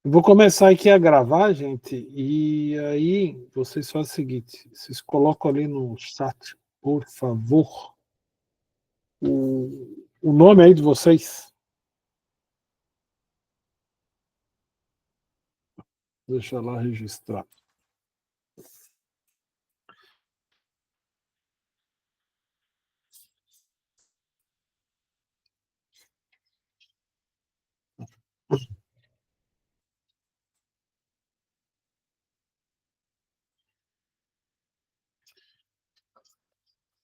Eu vou começar aqui a gravar, gente, e aí vocês fazem o seguinte: vocês colocam ali no chat, por favor, o nome aí de vocês. Deixa eu lá registrar.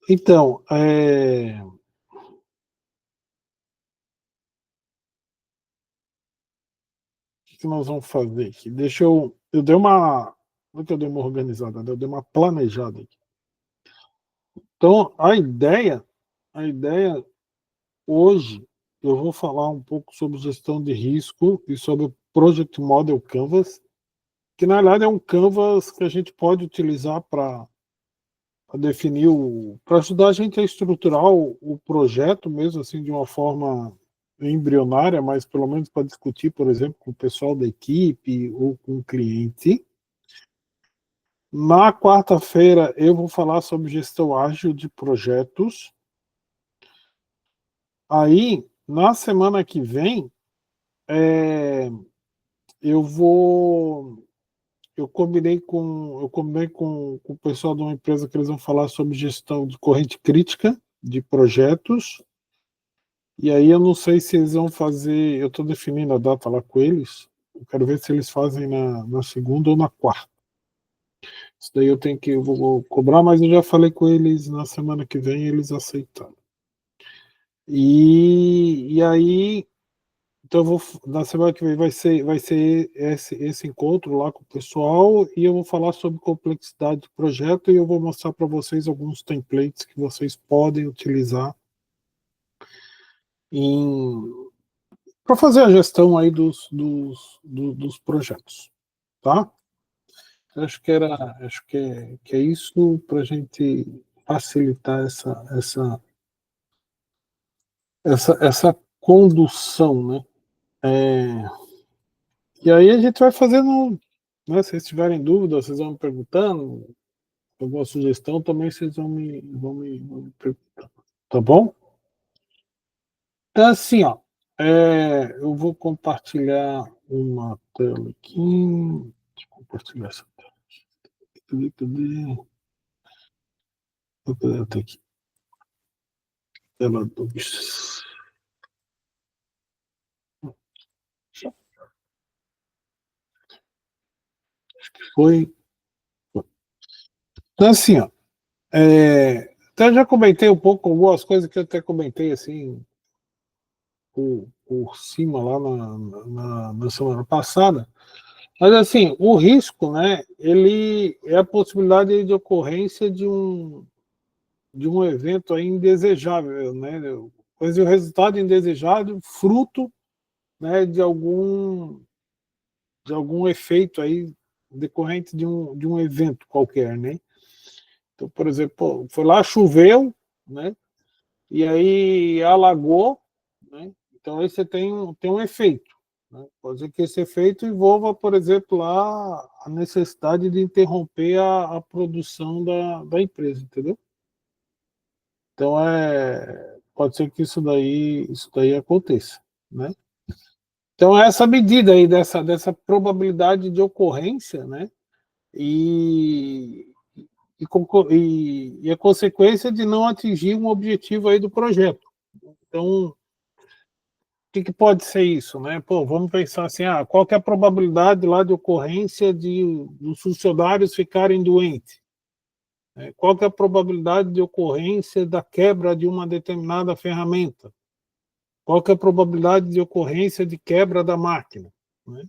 Então, o que nós vamos fazer aqui? Eu dei uma. Não é que eu dei uma organizada, né? Eu dei uma planejada aqui. Então, a ideia hoje, eu vou falar um pouco sobre gestão de risco e sobre o Project Model Canvas, que na verdade é um canvas que a gente pode utilizar para definir para ajudar a gente a estruturar o projeto mesmo assim de uma forma embrionária, mas pelo menos para discutir, por exemplo, com o pessoal da equipe ou com o cliente. Na quarta-feira eu vou falar sobre gestão ágil de projetos. Aí, na semana que vem, é, eu vou eu combinei com o pessoal de uma empresa que eles vão falar sobre gestão de corrente crítica de projetos. E aí eu não sei se eles vão fazer, eu estou definindo a data lá com eles. Eu quero ver se eles fazem na segunda ou na quarta. Isso daí eu vou cobrar, mas eu já falei com eles na semana que vem, eles aceitaram. E aí, então na semana que vem vai ser esse encontro lá com o pessoal e eu vou falar sobre complexidade do projeto e eu vou mostrar para vocês alguns templates que vocês podem utilizar para fazer a gestão aí dos projetos, tá? Acho que é isso para a gente facilitar essa condução, né? E aí a gente vai fazendo, né? Se vocês tiverem dúvida, vocês vão me perguntando, alguma sugestão também vocês vão me perguntar, tá bom? Então, assim, ó, eu vou compartilhar uma tela aqui. Deixa eu compartilhar essa tela. Cadê? Até aqui. Tela 2. Foi. Então, assim, ó, até já comentei um pouco algumas coisas que eu até comentei assim por cima lá na semana passada. Mas assim, o risco, né, ele é a possibilidade de ocorrência de um evento aí indesejável, né? Mas o resultado indesejado, fruto, né, de algum efeito aí decorrente de um evento qualquer, né? Então, por exemplo, pô, foi lá, choveu, né? E aí alagou, né? Então aí você tem um efeito. Né? Pode ser que esse efeito envolva, por exemplo, lá a necessidade de interromper a produção da empresa, entendeu? Então pode ser que isso daí aconteça, né? Então essa medida aí dessa probabilidade de ocorrência, né? E, e a consequência de não atingir um objetivo aí do projeto. Então, que pode ser isso, né? Pô, vamos pensar assim, qual que é a probabilidade lá de ocorrência dos funcionários ficarem doentes? Né? Qual que é a probabilidade de ocorrência da quebra de uma determinada ferramenta? Qual que é a probabilidade de ocorrência de quebra da máquina? Né?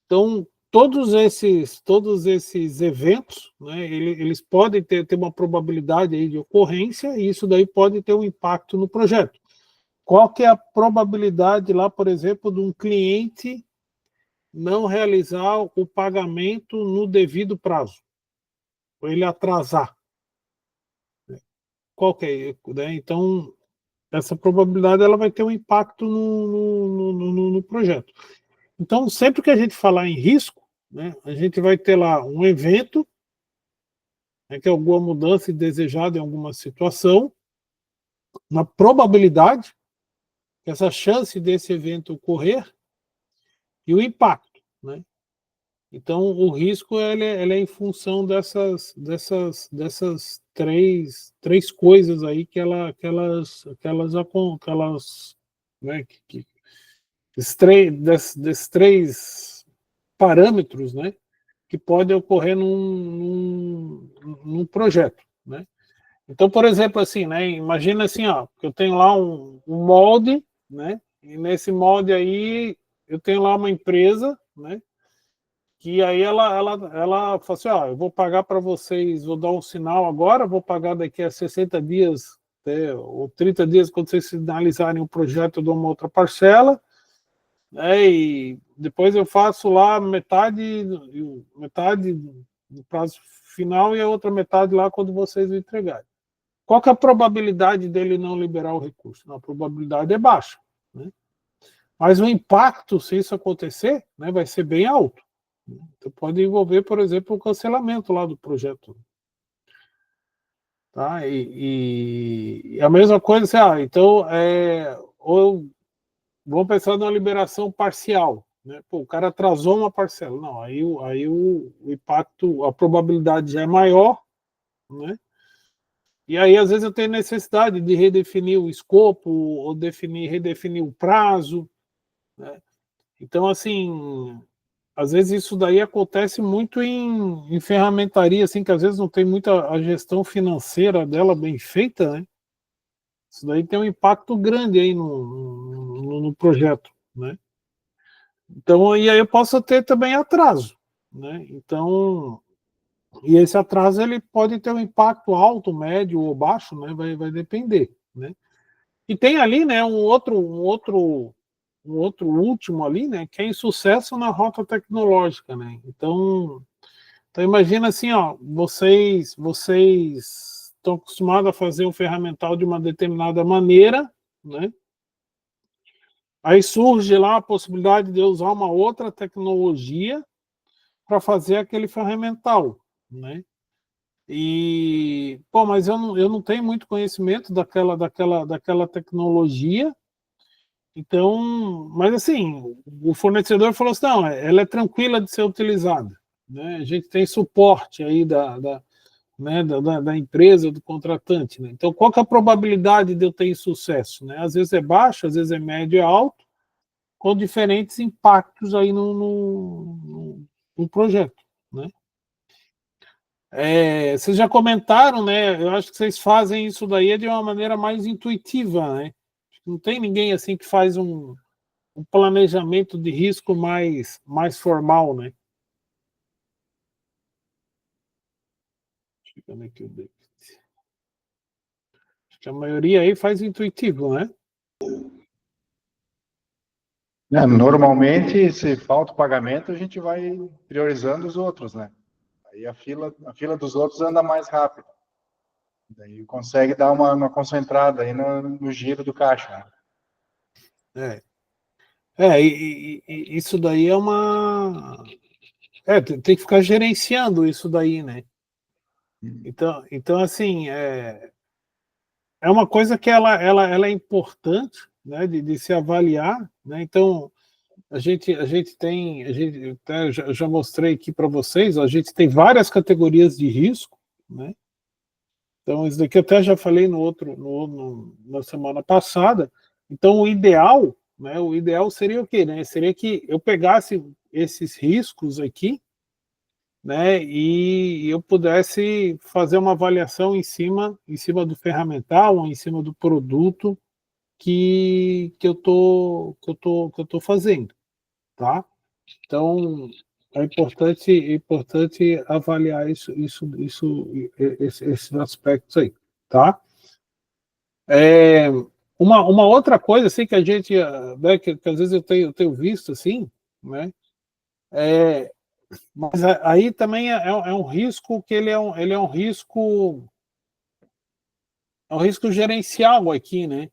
Então, todos esses eventos, né, eles podem ter uma probabilidade aí de ocorrência e isso daí pode ter um impacto no projeto. Qual que é a probabilidade lá, por exemplo, de um cliente não realizar o pagamento no devido prazo, ou ele atrasar? Qual que é? Né? Então, essa probabilidade ela vai ter um impacto no projeto. Então, sempre que a gente falar em risco, né, a gente vai ter lá um evento, né, que é alguma mudança indesejada em alguma situação, uma probabilidade, essa chance desse evento ocorrer, e o impacto, né? Então, o risco ele é em função dessas três coisas aí que elas né, desses três parâmetros, né, que podem ocorrer num projeto, né? Então, por exemplo, assim, né, imagina assim, ó, que eu tenho lá um molde, né, e nesse molde aí eu tenho lá uma empresa, né, que aí ela fala assim, ó, eu vou pagar para vocês, vou dar um sinal agora, vou pagar daqui a 60 dias, ou 30 dias, quando vocês finalizarem o projeto, eu dou uma outra parcela, né, e depois eu faço lá metade no prazo final e a outra metade lá quando vocês me entregarem. Qual que é a probabilidade dele não liberar o recurso? Não, a probabilidade é baixa, né? Mas o impacto, se isso acontecer, né, vai ser bem alto. Então, pode envolver, por exemplo, o cancelamento lá do projeto. Tá? E a mesma coisa, assim, então, ou vamos pensar numa liberação parcial. Né? Pô, o cara atrasou uma parcela. Não, aí o impacto, a probabilidade já é maior, né? E aí, às vezes, eu tenho necessidade de redefinir o escopo, ou redefinir o prazo, né? Então, assim, às vezes isso daí acontece muito em ferramentaria, assim, que às vezes não tem muita a gestão financeira dela bem feita, né? Isso daí tem um impacto grande aí no projeto, né? Então, e aí eu posso ter também atraso, né? Então, e esse atraso ele pode ter um impacto alto, médio ou baixo, né? Vai depender, né? E tem ali, né, um outro último ali, né, que é insucesso na rota tecnológica, né? Então imagina assim, ó, vocês estão acostumados a fazer um ferramental de uma determinada maneira, né? Aí surge lá a possibilidade de usar uma outra tecnologia para fazer aquele ferramental, né? E, pô, mas eu não tenho muito conhecimento daquela tecnologia. Então, mas assim, o fornecedor falou assim, não, ela é tranquila de ser utilizada, né? A gente tem suporte aí né, da empresa, do contratante, né? Então, qual que é a probabilidade de eu ter sucesso, né? Às vezes é baixo, às vezes é médio, é alto, com diferentes impactos aí no projeto, né? Vocês já comentaram, né? Eu acho que vocês fazem isso daí de uma maneira mais intuitiva, né? Não tem ninguém assim que faz um planejamento de risco mais formal, né? Como é que eu dei? Acho que a maioria aí faz intuitivo, né? Normalmente, se falta o pagamento, a gente vai priorizando os outros, né? Aí a fila dos outros anda mais rápido. Daí consegue dar uma concentrada aí no giro do caixa, né? E isso daí é uma. Tem que ficar gerenciando isso daí, né? Então assim, é uma coisa que ela é importante, né, de se avaliar, né? Então, a gente até já mostrei aqui para vocês, a gente tem várias categorias de risco, né? Então, isso daqui eu até já falei na semana passada. Então, o ideal, né, o ideal seria o quê, né? Seria que eu pegasse esses riscos aqui, né, e eu pudesse fazer uma avaliação em cima do ferramental, ou em cima do produto que eu tô fazendo, tá? Então, é importante avaliar esses aspectos aí, tá? É, uma outra coisa assim que a gente, né, que às vezes eu tenho visto assim, né? Mas aí também é um risco que ele é um risco gerencial aqui, né?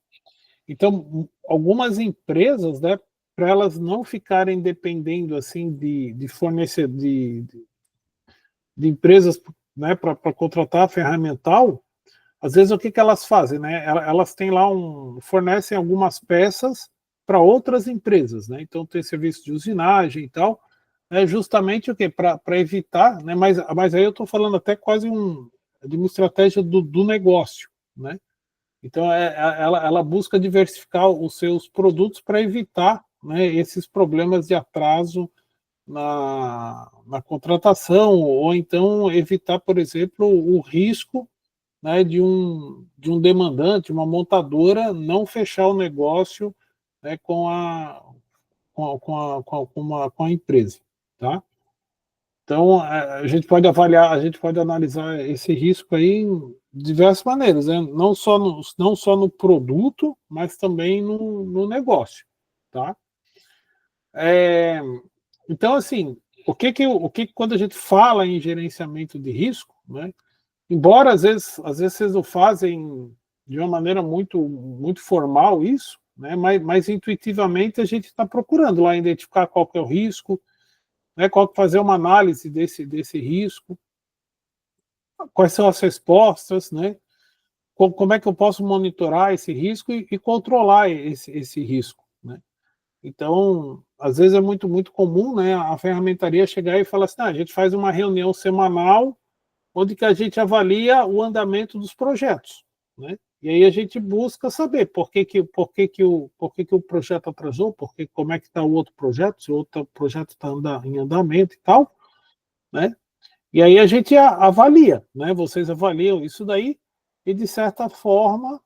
Então, algumas empresas, né, para elas não ficarem dependendo assim de fornecedor de empresas, né, para contratar ferramental, às vezes o que elas fazem, né? Elas têm lá fornecem algumas peças para outras empresas, né? Então tem serviço de usinagem e tal, é justamente o quê? Para evitar, né? Mas aí eu estou falando até quase de uma estratégia do negócio, né? Então ela busca diversificar os seus produtos para evitar, né, esses problemas de atraso na contratação, ou então evitar, por exemplo, o risco, né, de um demandante, uma montadora, não fechar o negócio, né, com a empresa. Tá? Então, a gente pode avaliar, a gente pode analisar esse risco aí de diversas maneiras, né? Não só no produto, mas também no negócio. Tá? Então, assim, o que quando a gente fala em gerenciamento de risco, né, embora às vezes vocês o fazem de uma maneira muito, muito formal isso, né, mas intuitivamente a gente está procurando lá identificar qual que é o risco, né, fazer uma análise desse risco, quais são as respostas, né, como é que eu posso monitorar esse risco e controlar esse risco, né? Então, às vezes é muito, muito comum, né, a ferramentaria chegar e falar assim, a gente faz uma reunião semanal onde que a gente avalia o andamento dos projetos, né? E aí a gente busca saber por que o projeto atrasou, como é que está o outro projeto, se o outro projeto está em andamento e tal, né? E aí a gente avalia, né? Vocês avaliam isso daí e, de certa forma,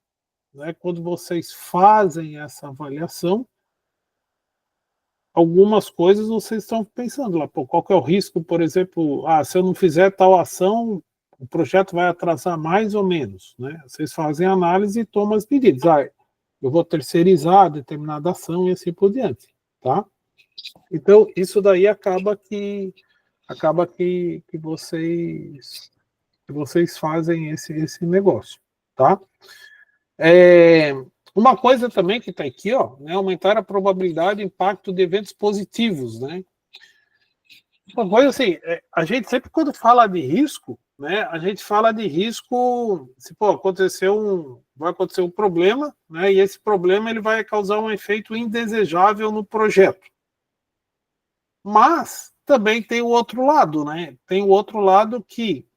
né, quando vocês fazem essa avaliação, algumas coisas vocês estão pensando lá, qual que é o risco, por exemplo, se eu não fizer tal ação, o projeto vai atrasar mais ou menos, né? Vocês fazem análise e tomam as medidas. Eu vou terceirizar determinada ação e assim por diante, tá? Então, isso daí acaba que vocês fazem esse negócio, tá? Uma coisa também que está aqui, ó, né, aumentar a probabilidade e impacto de eventos positivos, né? Uma coisa assim, a gente sempre quando fala de risco, né, a gente fala de risco, se vai acontecer um problema, né, e esse problema ele vai causar um efeito indesejável no projeto. Mas também tem o outro lado, né? Tem o outro lado que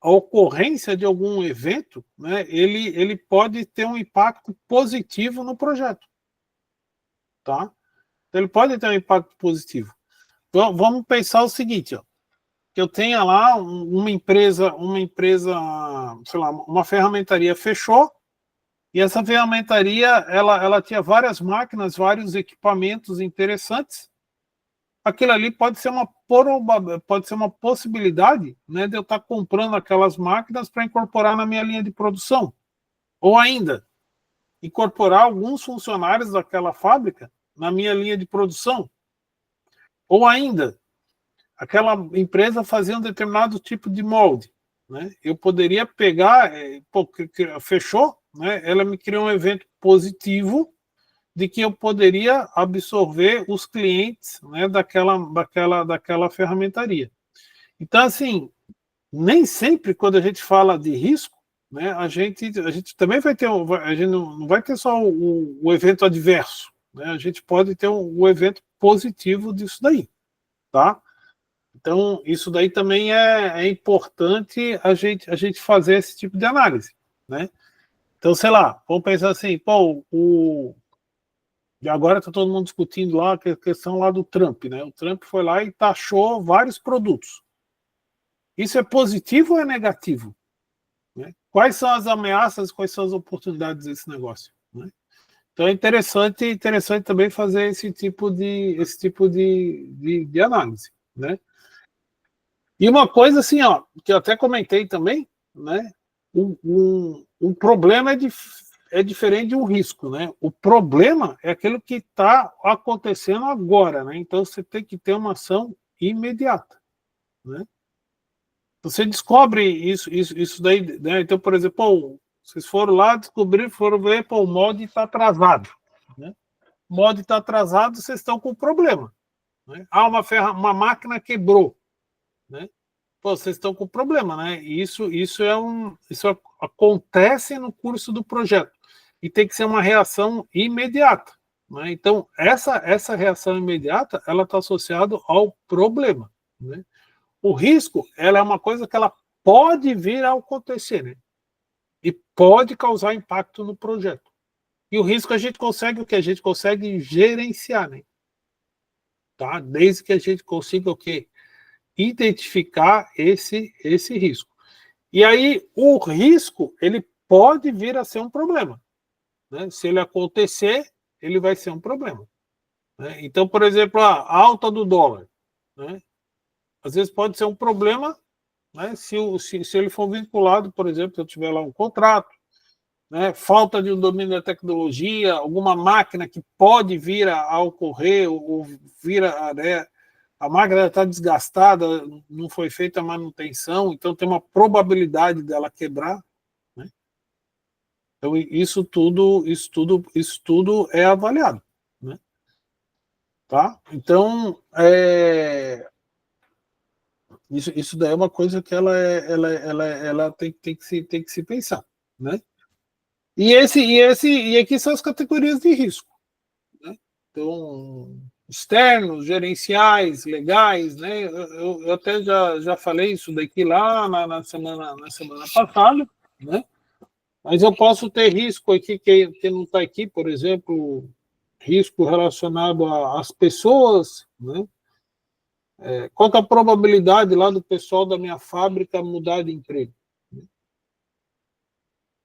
a ocorrência de algum evento, né, ele pode ter um impacto positivo no projeto, tá? Ele pode ter um impacto positivo. Então, vamos pensar o seguinte, ó, que eu tenha lá uma empresa, sei lá, uma ferramentaria fechou, e essa ferramentaria, ela tinha várias máquinas, vários equipamentos interessantes. Aquilo ali pode ser uma possibilidade, né, de eu estar comprando aquelas máquinas para incorporar na minha linha de produção. Ou ainda, incorporar alguns funcionários daquela fábrica na minha linha de produção. Ou ainda, aquela empresa fazia um determinado tipo de molde, né? Eu poderia pegar, fechou, né? Ela me criou um evento positivo de que eu poderia absorver os clientes, né, daquela ferramentaria. Então, assim, nem sempre quando a gente fala de risco, né, a gente também vai ter, a gente não vai ter só o evento adverso, né? A gente pode ter o evento positivo disso daí, tá? Então, isso daí também é importante a gente fazer esse tipo de análise, né? Então, sei lá, vamos pensar assim, e agora está todo mundo discutindo lá a questão lá do Trump, né? O Trump foi lá e taxou vários produtos. Isso é positivo ou é negativo? Né? Quais são as ameaças, quais são as oportunidades desse negócio? Né? Então é interessante também fazer esse tipo de análise, né? E uma coisa assim, ó, que eu até comentei também, né? Um problema é diferente de um risco, né? O problema é aquilo que está acontecendo agora, né? Então você tem que ter uma ação imediata, né? Você descobre isso daí, né? Então, por exemplo, vocês foram lá, foram ver, o molde está atrasado, né? mod está atrasado, vocês estão com problema. Né? Uma máquina quebrou. Né? Pô, vocês estão com problema, né? E isso acontece no curso do projeto. E tem que ser uma reação imediata. Né? Então, essa reação imediata, ela está associada ao problema. Né? O risco, ela é uma coisa que ela pode vir a acontecer, né? E pode causar impacto no projeto. E o risco a gente consegue o que? A gente consegue gerenciar, né? Tá? Desde que a gente consiga o quê? Identificar esse risco. E aí, o risco, ele pode vir a ser um problema. Né? Se ele acontecer, ele vai ser um problema. Né? Então, por exemplo, a alta do dólar. Né? Às vezes pode ser um problema, né? Se ele for vinculado, por exemplo, se eu tiver lá um contrato, né? Falta de um domínio da tecnologia, alguma máquina que pode vir a ocorrer, ou vir a máquina está desgastada, não foi feita a manutenção, então tem uma probabilidade dela quebrar. Né? Então, isso tudo é avaliado. Né? Tá? Então, isso daí é uma coisa que ela tem que se pensar. Né? E aqui são as categorias de risco. Né? Então, externos, gerenciais, legais, né? Eu até já falei isso daqui lá na semana passada, né? Mas eu posso ter risco aqui que não está aqui, por exemplo, risco relacionado às pessoas, né? Qual que é a probabilidade lá do pessoal da minha fábrica mudar de emprego?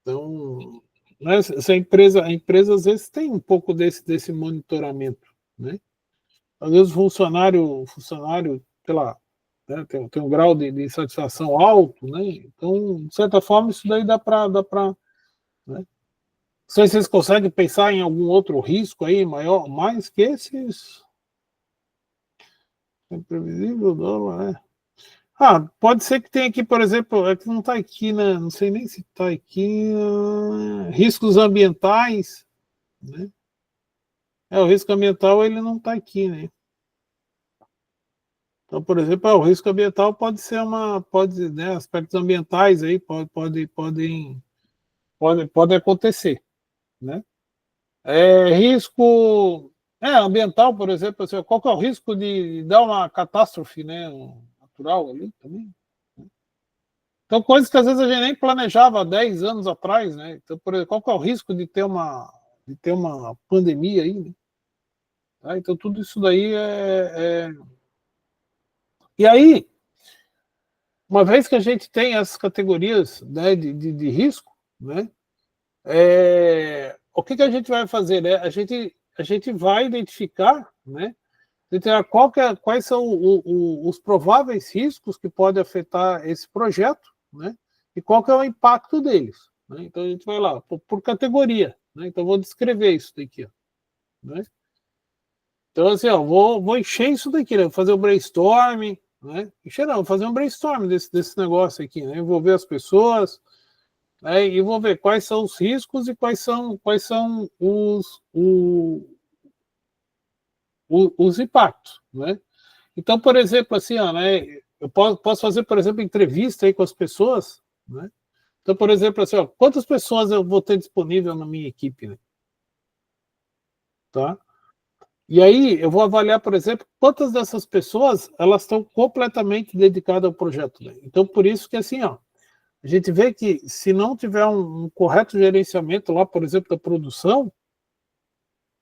Então, né, essa empresa às vezes tem um pouco desse monitoramento, né? Às vezes o funcionário, sei lá, né, tem um grau de satisfação alto, né? Então, de certa forma, isso daí dá para, né? Não sei se vocês conseguem pensar em algum outro risco aí maior, mais que esses. É imprevisível, dólar, né? Pode ser que tenha aqui, por exemplo, é que não está aqui, né? Não sei nem se está aqui. Riscos ambientais, né? O risco ambiental ele não está aqui, né? Então, por exemplo, o risco ambiental pode ser né, aspectos ambientais aí podem acontecer, né? Risco ambiental, por exemplo, assim, qual que é o risco de dar uma catástrofe, né, natural ali também? Então, coisas que às vezes a gente nem planejava há 10 anos atrás, né? Então, por exemplo, qual que é o risco de ter uma pandemia aí, né? Tá? Então, tudo isso daí E aí, uma vez que a gente tem essas categorias, né, de risco, né, o que a gente vai fazer? Né? A gente vai identificar, né, quais são os prováveis riscos que podem afetar esse projeto, né, e qual que é o impacto deles. Né? Então, a gente vai lá, por categoria. Né? Então, eu vou descrever isso daqui. Ó, né? Então, assim, vou encher isso daqui, né? Vou fazer o brainstorming, né? Vou fazer um brainstorming desse negócio aqui, né? Envolver as pessoas, né? E vou ver quais são os riscos e quais são os impactos, né? Então, por exemplo, assim, ó, né? Eu posso fazer, por exemplo, entrevista aí com as pessoas, né? Então, por exemplo, assim, ó, quantas pessoas eu vou ter disponível na minha equipe, né? Tá? E aí eu vou avaliar, por exemplo, quantas dessas pessoas elas estão completamente dedicadas ao projeto. Né? Então, por isso que assim, ó, a gente vê que se não tiver um correto gerenciamento lá, por exemplo, da produção,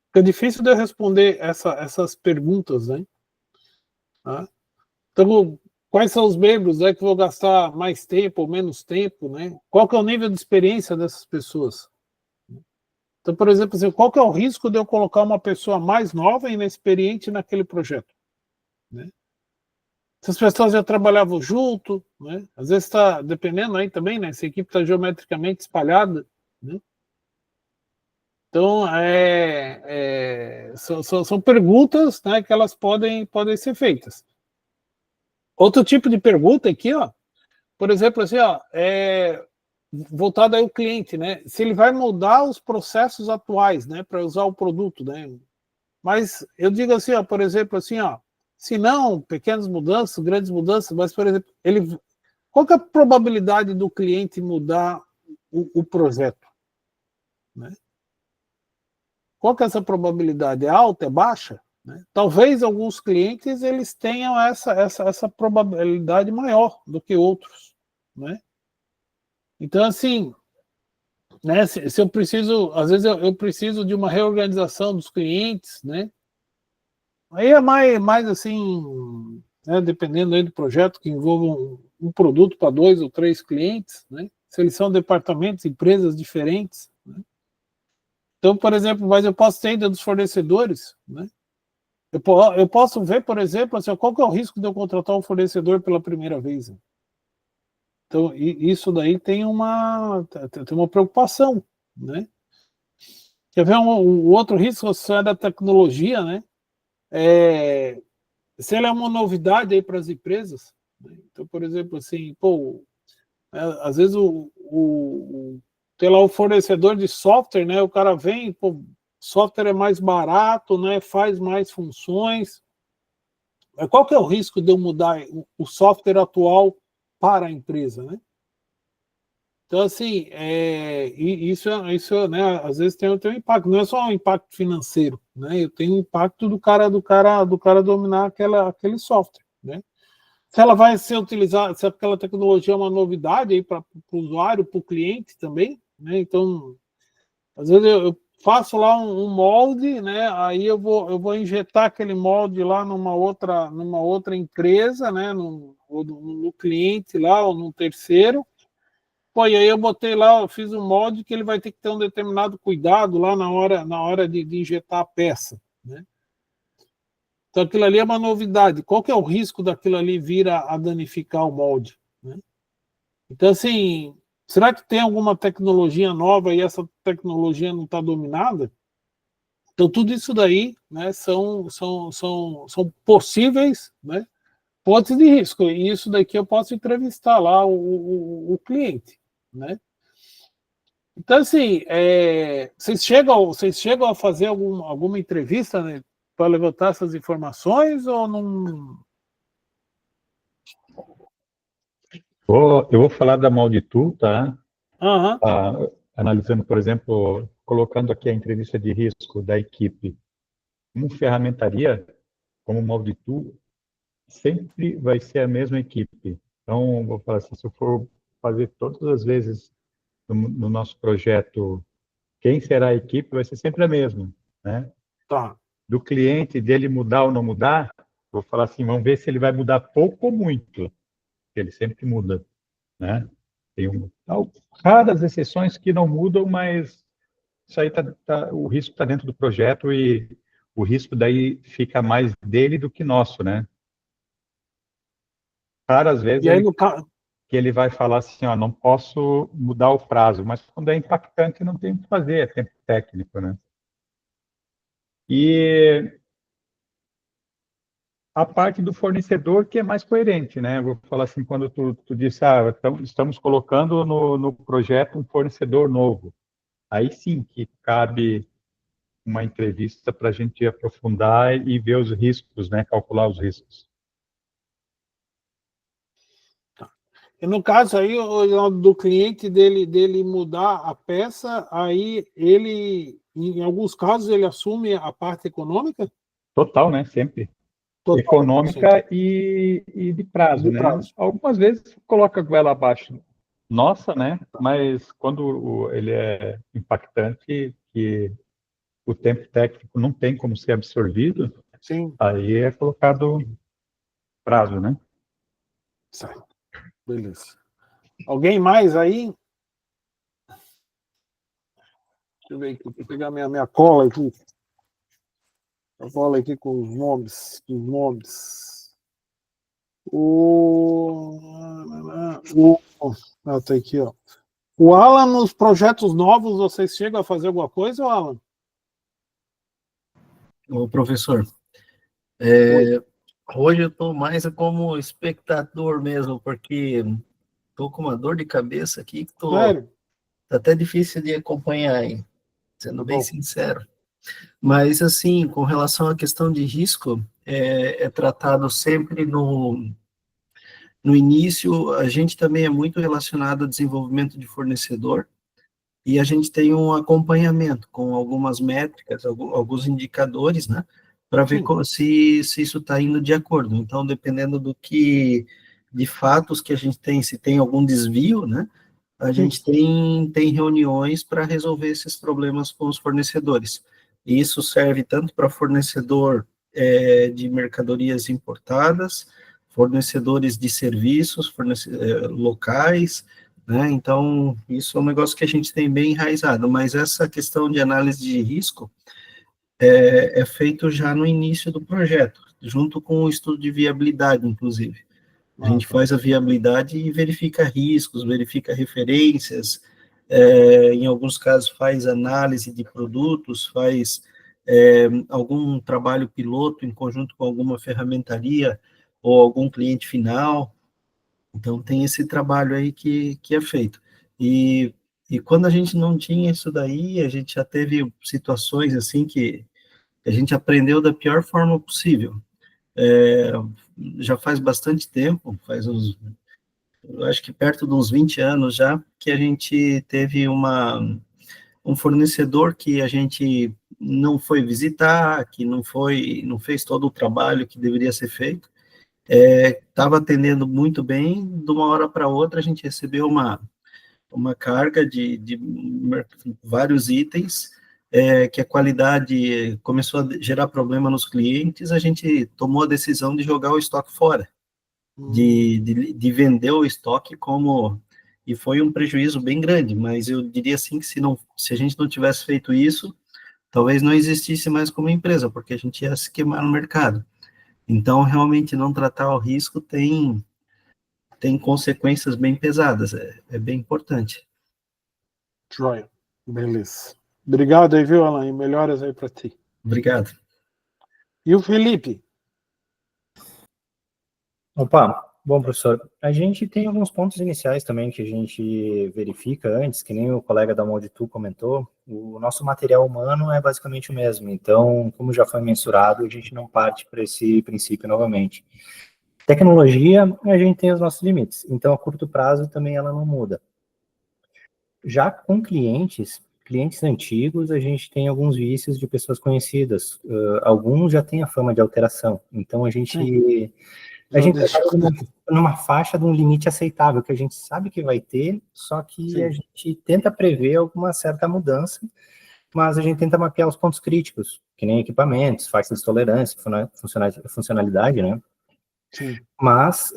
fica difícil de eu responder essas perguntas, né? Tá? Então, quais são os membros, né, que vou gastar mais tempo ou menos tempo, né? Qual que é o nível de experiência dessas pessoas? Então, por exemplo, assim, qual que é o risco de eu colocar uma pessoa mais nova e inexperiente naquele projeto? Né? Se as pessoas já trabalhavam junto, né? Às vezes está dependendo aí também, né? Se a equipe está geometricamente espalhada, né? Então, são perguntas, né, que elas podem ser feitas. Outro tipo de pergunta aqui, ó, por exemplo, assim, ó, voltado aí ao cliente, né? Se ele vai mudar os processos atuais, né, para usar o produto, né? Mas eu digo assim, ó, por exemplo, assim, ó, se não, pequenas mudanças, grandes mudanças, mas, por exemplo, qual que é a probabilidade do cliente mudar o projeto? Né? Qual que é essa probabilidade? É alta, é baixa? Né? Talvez alguns clientes eles tenham essa probabilidade maior do que outros. Né? Então, assim, né, se eu preciso, às vezes eu preciso de uma reorganização dos clientes, né? Aí é mais assim, né, dependendo aí do projeto, que envolva um produto para 2 ou 3 clientes, né? Se eles são departamentos, empresas diferentes. Né? Então, por exemplo, mas eu posso ter ainda dos fornecedores, né? Eu posso ver, por exemplo, assim, qual que é o risco de eu contratar um fornecedor pela primeira vez. Né? Então, isso daí tem uma preocupação, né? Quer ver um outro risco social da tecnologia, né? Se ela é uma novidade aí para as empresas, né? Então, por exemplo, assim, pô, às vezes tem lá o fornecedor de software, né? O cara vem, pô, software é mais barato, né? Faz mais funções. Mas qual que é o risco de eu mudar o software atual para a empresa, né? Então, assim, isso né, às vezes tem um impacto, não é só um impacto financeiro, né? Eu tenho um impacto do cara dominar aquele software, né? Se ela vai ser utilizada, se aquela tecnologia é uma novidade aí para o usuário, para o cliente também, né? Então, às vezes eu faço lá um molde, né? Aí eu vou injetar aquele molde lá numa outra empresa, né? No cliente lá, ou no terceiro. Pô, e aí eu botei lá, eu fiz um molde que ele vai ter que ter um determinado cuidado lá na hora de injetar a peça, né? Então aquilo ali é uma novidade. Qual que é o risco daquilo ali vir a danificar o molde? Né? Então, assim, será que tem alguma tecnologia nova e essa tecnologia não está dominada? Então, tudo isso daí, né, são possíveis, né, pontos de risco. E isso daqui eu posso entrevistar lá o cliente, né? Então, assim, vocês chegam a fazer alguma entrevista, né, para levantar essas informações ou não? Eu vou falar da Malditu, tá? Aham, Analisando, por exemplo, colocando aqui a entrevista de risco da equipe. Uma ferramentaria como Malditu sempre vai ser a mesma equipe. Então, vou falar assim, se eu for fazer todas as vezes no nosso projeto, quem será a equipe vai ser sempre a mesma, né? tá. Do cliente, dele mudar ou não mudar, vou falar assim, vamos ver se ele vai mudar pouco ou muito, porque ele sempre muda, né? Tem raras exceções que não mudam, mas isso aí o risco está dentro do projeto e o risco daí fica mais dele do que nosso, né? Raras vezes E aí, no caso. que ele vai falar assim, ó, não posso mudar o prazo, mas quando é impactante não tem o que fazer, é tempo técnico, né? E a parte do fornecedor que é mais coerente, né? Eu vou falar assim, quando tu disse, estamos colocando no projeto um fornecedor novo, aí sim que cabe uma entrevista para a gente aprofundar e ver os riscos, né? Calcular os riscos. E no caso aí, do cliente dele mudar a peça, aí ele, em alguns casos, ele assume a parte econômica? Total, né? Sempre. Total, sim. Econômica e de prazo, De né? prazo. Algumas vezes coloca a goela abaixo nossa, né? Mas quando ele é impactante, que o tempo técnico não tem como ser absorvido, Sim, aí é colocado prazo, né? certo. Beleza. Alguém mais aí? Deixa eu ver aqui, vou pegar minha cola aqui. A cola aqui com os nomes. Os nomes. Tá aqui, ó. O Alan, nos projetos novos, vocês chegam a fazer alguma coisa, Alan? Ô, professor, Oi. hoje eu estou mais como espectador mesmo, porque estou com uma dor de cabeça aqui que tá Sério? até difícil de acompanhar aí, sendo Tá bem bom. sincero. Mas, assim, com relação à questão de risco, é tratado sempre no início. A gente também é muito relacionado ao desenvolvimento de fornecedor, e a gente tem um acompanhamento com algumas métricas, alguns indicadores, né, para ver se isso está indo de acordo. Então, dependendo do que, de fatos que a gente tem, se tem algum desvio, né, a gente tem reuniões para resolver esses problemas com os fornecedores. E isso serve tanto para fornecedor de mercadorias importadas, fornecedores de serviços, locais, né? Então, isso é um negócio que a gente tem bem enraizado, mas essa questão de análise de risco é feito já no início do projeto, junto com o estudo de viabilidade, inclusive. A gente faz a viabilidade e verifica riscos, verifica referências, em alguns casos faz análise de produtos, faz algum trabalho piloto em conjunto com alguma ferramentaria ou algum cliente final. Então, tem esse trabalho aí que é feito. E quando a gente não tinha isso daí, a gente já teve situações assim que a gente aprendeu da pior forma possível. Já faz bastante tempo, eu acho que perto de uns 20 anos já, que a gente teve um fornecedor que a gente não foi visitar, que não fez todo o trabalho que deveria ser feito, estava atendendo muito bem. De uma hora para outra a gente recebeu uma carga de vários itens, que a qualidade começou a gerar problema nos clientes. A gente tomou a decisão de jogar o estoque fora, de vender o estoque e foi um prejuízo bem grande, mas eu diria assim que se a gente não tivesse feito isso, talvez não existisse mais como empresa, porque a gente ia se queimar no mercado. Então, realmente, não tratar o risco tem consequências bem pesadas, é bem importante. Joia. Beleza. Obrigado aí, viu, Alan? E melhoras aí para ti. Obrigado. E o Felipe? Opa, bom, professor, a gente tem alguns pontos iniciais também que a gente verifica antes, que nem o colega da Molditu comentou. O nosso material humano é basicamente o mesmo, então, como já foi mensurado, a gente não parte para esse princípio novamente. Tecnologia, a gente tem os nossos limites, então a curto prazo também ela não muda. Já com clientes antigos, a gente tem alguns vícios de pessoas conhecidas, alguns já têm a fama de alteração, então a gente está numa faixa de um limite aceitável, que a gente sabe que vai ter, só que a gente tenta prever alguma certa mudança, mas a gente tenta mapear os pontos críticos, que nem equipamentos, faixas de tolerância, funcionalidade, né? Sim. Mas,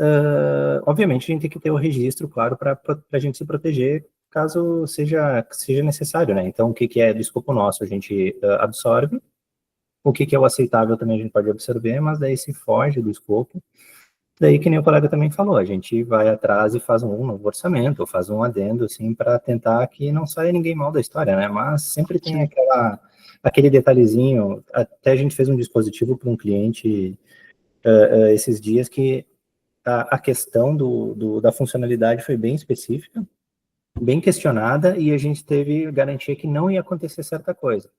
obviamente, a gente tem que ter o registro, claro, para a gente se proteger caso seja necessário, né? Então, o que é do escopo nosso, a gente absorve, o que é o aceitável também a gente pode absorver, mas daí se foge do escopo. Daí, que nem o colega também falou, a gente vai atrás e faz um novo orçamento, ou faz um adendo, assim, para tentar que não saia ninguém mal da história, né? Mas sempre tem aquele detalhezinho. Até a gente fez um dispositivo para um cliente esses dias que a questão da funcionalidade foi bem específica, bem questionada, e a gente teve garantia que não ia acontecer certa coisa.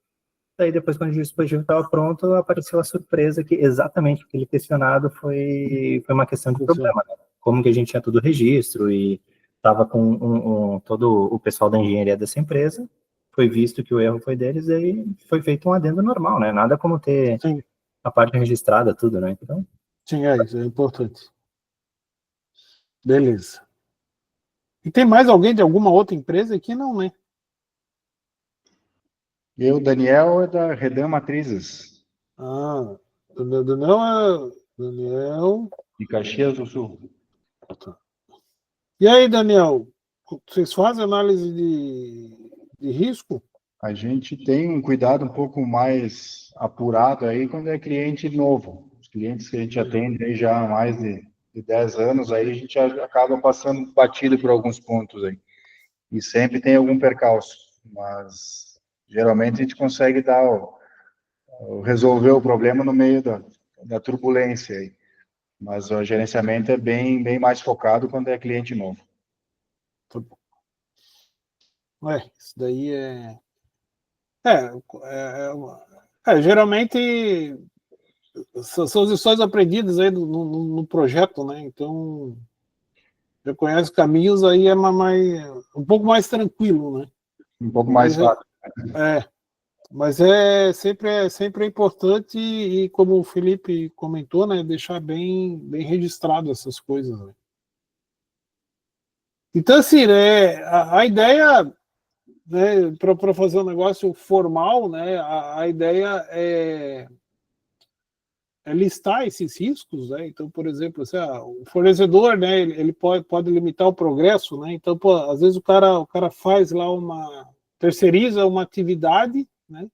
Daí, depois, quando o dispositivo estava pronto, apareceu a surpresa que exatamente aquele questionado foi uma questão de problema, né? Como que a gente tinha todo o registro e estava com todo o pessoal da engenharia dessa empresa, foi visto que o erro foi deles e foi feito um adendo normal, né? Nada como ter a parte registrada, tudo, né? Então... Sim, isso é importante. Beleza. E tem mais alguém de alguma outra empresa aqui? Não, né? Eu, Daniel, é da Redan Matrizes. Daniel. De Caxias do Sul. E aí, Daniel, vocês fazem análise de risco? A gente tem um cuidado um pouco mais apurado aí quando é cliente novo. Os clientes que a gente atende aí já há mais de 10 anos, aí a gente acaba passando batido por alguns pontos aí. E sempre tem algum percalço, mas geralmente a gente consegue resolver o problema no meio da turbulência aí. Mas o gerenciamento é bem mais focado quando é cliente novo. Isso daí Geralmente são as lições aprendidas aí no projeto, né? Então, já conhece caminhos, aí é um pouco mais tranquilo, né? Um pouco mais fácil. Mas sempre é importante, e como o Felipe comentou, né, deixar bem registrado essas coisas, né? Então, assim, né, a ideia, né, para fazer um negócio formal, né, a ideia é listar esses riscos, né? Então, por exemplo, assim, o fornecedor, né, ele pode limitar o progresso, né? Então, pô, às vezes o cara faz lá terceiriza uma atividade, né?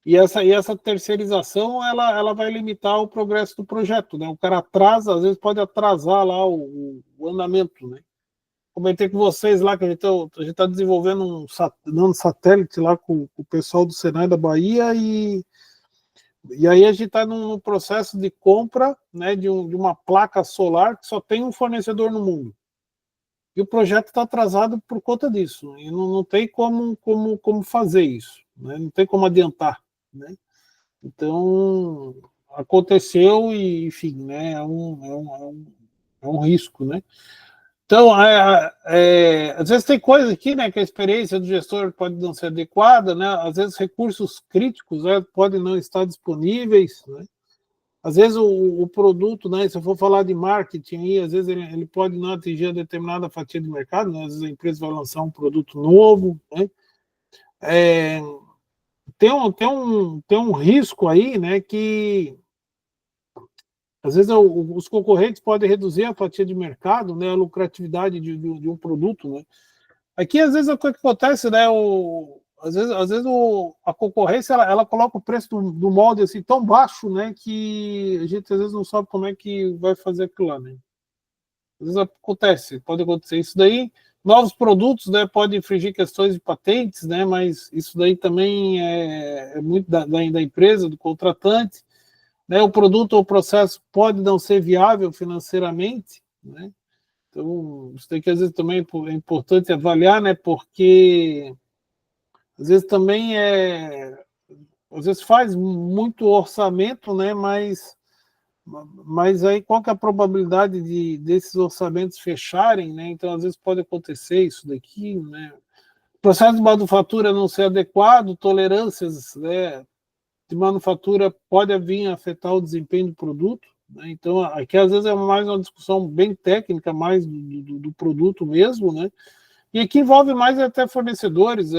E essa terceirização, ela vai limitar o progresso do projeto, né? O cara atrasa, às vezes pode atrasar lá o andamento, né? Comentei com vocês lá que a gente está desenvolvendo um satélite lá com o pessoal do Senai da Bahia, e aí a gente está num processo de compra, né, de uma placa solar que só tem um fornecedor no mundo. E o projeto está atrasado por conta disso. E não tem como fazer isso, né? Não tem como adiantar, né? Então, aconteceu e, enfim, né, é um risco, né? Então, às vezes tem coisa aqui, né, que a experiência do gestor pode não ser adequada, né? Às vezes recursos críticos, né, podem não estar disponíveis, né? Às vezes o produto, né, se eu for falar de marketing, aí, às vezes ele pode não atingir a determinada fatia de mercado, né? Às vezes a empresa vai lançar um produto novo, né? Tem um risco aí, né, que às vezes os concorrentes podem reduzir a fatia de mercado, né, a lucratividade de um produto, né? Aqui, às vezes, o que acontece, né, às vezes a concorrência, ela coloca o preço do molde assim, tão baixo, né, que a gente às vezes não sabe como é que vai fazer aquilo lá, né? Às vezes pode acontecer isso daí. Novos produtos, né, podem infringir questões de patentes, né, mas isso daí também é muito da empresa, do contratante, né? O produto ou o processo pode não ser viável financeiramente, né? Então, isso tem que às vezes também é importante avaliar, né? Porque às vezes também às vezes faz muito orçamento, né? Mas aí qual que é a probabilidade desses orçamentos fecharem, né? Então, às vezes pode acontecer isso daqui, né? O processo de manufatura não ser adequado, tolerâncias, né, de manufatura pode vir a afetar o desempenho do produto, né? Então, aqui às vezes é mais uma discussão bem técnica, mais do produto mesmo, né? E aqui envolve mais até fornecedores,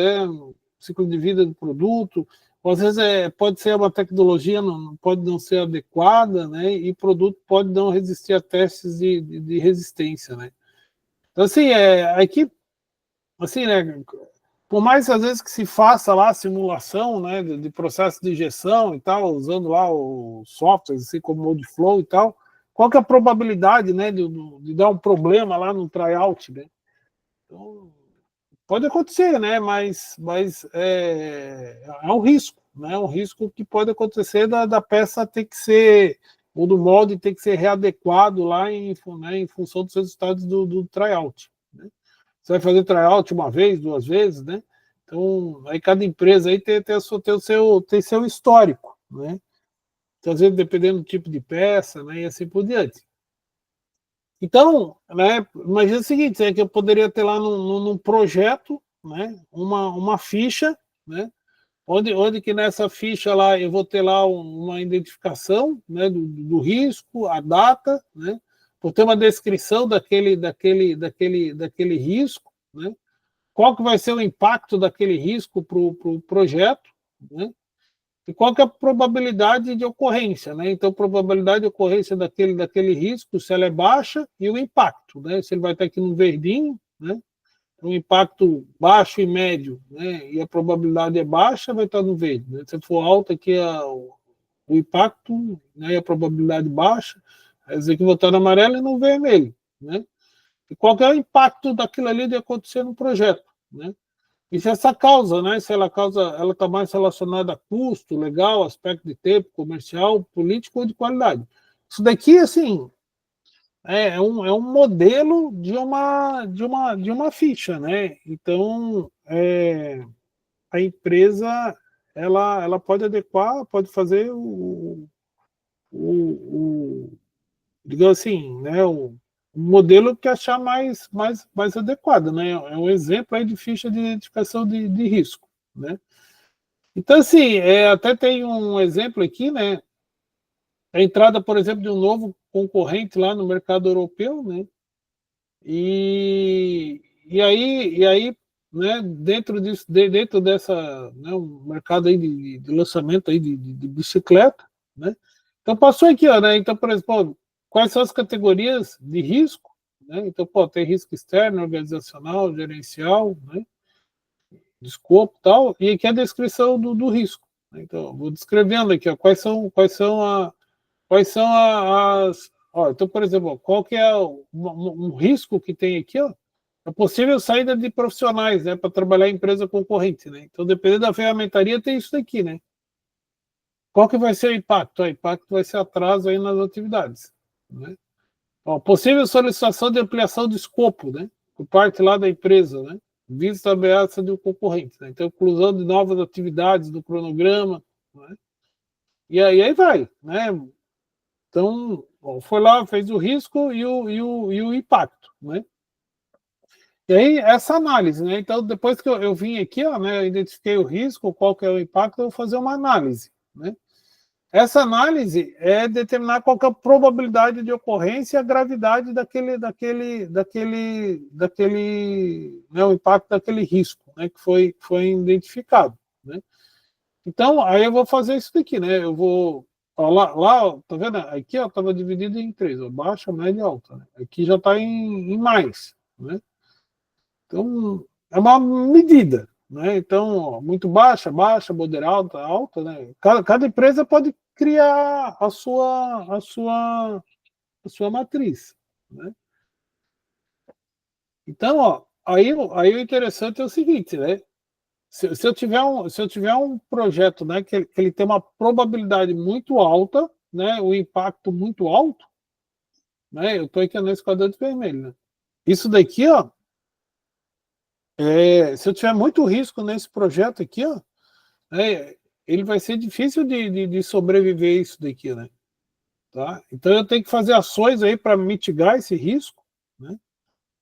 ciclo de vida do produto, ou às vezes pode ser uma tecnologia, pode não ser adequada, né? E o produto pode não resistir a testes de resistência, né? Então, assim, aqui, assim, né, por mais às vezes que se faça lá a simulação, né, de processo de injeção e tal, usando lá os softwares, assim como o Modflow e tal, qual que é a probabilidade, né, de dar um problema lá no tryout, né? Então, pode acontecer, né, mas é um risco, né, é um risco que pode acontecer da peça ter que ser, ou do molde ter que ser readequado lá né, em função dos resultados do tryout, né? Você vai fazer tryout uma vez, duas vezes, né? Então, aí cada empresa aí tem seu histórico, né? Então, às vezes, dependendo do tipo de peça, né? E assim por diante. Então, né? Imagina o seguinte, que eu poderia ter lá num projeto, né? Uma ficha, né? Onde que nessa ficha lá eu vou ter lá uma identificação, né? Do risco, a data, né? Vou ter uma descrição daquele risco, né? Qual que vai ser o impacto daquele risco para o projeto, né? E qual que é a probabilidade de ocorrência, né? Então, probabilidade de ocorrência daquele risco, se ela é baixa, e o impacto, né? Se ele vai estar aqui no verdinho, né? Um impacto baixo e médio, né? E a probabilidade é baixa, vai estar no verde, né? Se for alta, aqui é o impacto, né? E a probabilidade baixa, quer dizer que vai estar no amarelo e no vermelho, né? E qual é o impacto daquilo ali de acontecer no projeto, né? E se essa causa, né? Se ela está mais relacionada a custo, legal, aspecto de tempo, comercial, político ou de qualidade. Isso daqui, assim, é um modelo de uma ficha, né? Então, a empresa ela pode adequar, pode fazer digamos assim, né, o modelo que achar mais adequado, né? É um exemplo aí de ficha de identificação de risco, né? Então, assim, até tem um exemplo aqui, né? A entrada, por exemplo, de um novo concorrente lá no mercado europeu, né? E aí, né, dentro dessa, né, um mercado aí de lançamento aí de bicicleta, né? Então passou aqui, ó, né? Então, por exemplo, quais são as categorias de risco, né? Então, pô, tem risco externo, organizacional, gerencial, né? De escopo e tal, e aqui a descrição do risco, né? Então, vou descrevendo aqui, ó, as. Ó, então, por exemplo, qual que é um risco que tem aqui? Ó, a possível saída de profissionais, né, para trabalhar em empresa concorrente, né? Então, dependendo da ferramentaria, tem isso daqui, né? Qual que vai ser o impacto? O impacto vai ser atraso aí nas atividades, né? Ó, possível solicitação de ampliação de escopo, né? Por parte lá da empresa, né? Vista a ameaça de um concorrente, né? Então, inclusão de novas atividades no cronograma, né? E aí vai, né? Então, bom, foi lá, fez o risco e o impacto, né? E aí, essa análise, né? Então, depois que eu vim aqui, ó, né, eu identifiquei o risco, qual que é o impacto, eu vou fazer uma análise, né? Essa análise é determinar qual que é a probabilidade de ocorrência e a gravidade né, o impacto daquele risco, né, que foi identificado, né? Então, aí eu vou fazer isso daqui, né? Eu vou. Ó, ó, tá vendo? Aqui estava dividido em três: ó, baixa, média e alta. Né? Aqui já está em mais. Né? Então, é uma medida. Né? Então, ó, muito baixa, moderada, alta. Né? Cada empresa pode criar a sua matriz. Né? Então, ó, aí o interessante é o seguinte, né? Se eu tiver um projeto, né, que ele tem uma probabilidade muito alta, né, o impacto muito alto, né, eu estou aqui nesse quadrante vermelho, né? Isso daqui, ó, se eu tiver muito risco nesse projeto aqui, ó, ele vai ser difícil de sobreviver isso daqui, né? Tá? Então eu tenho que fazer ações aí para mitigar esse risco, né?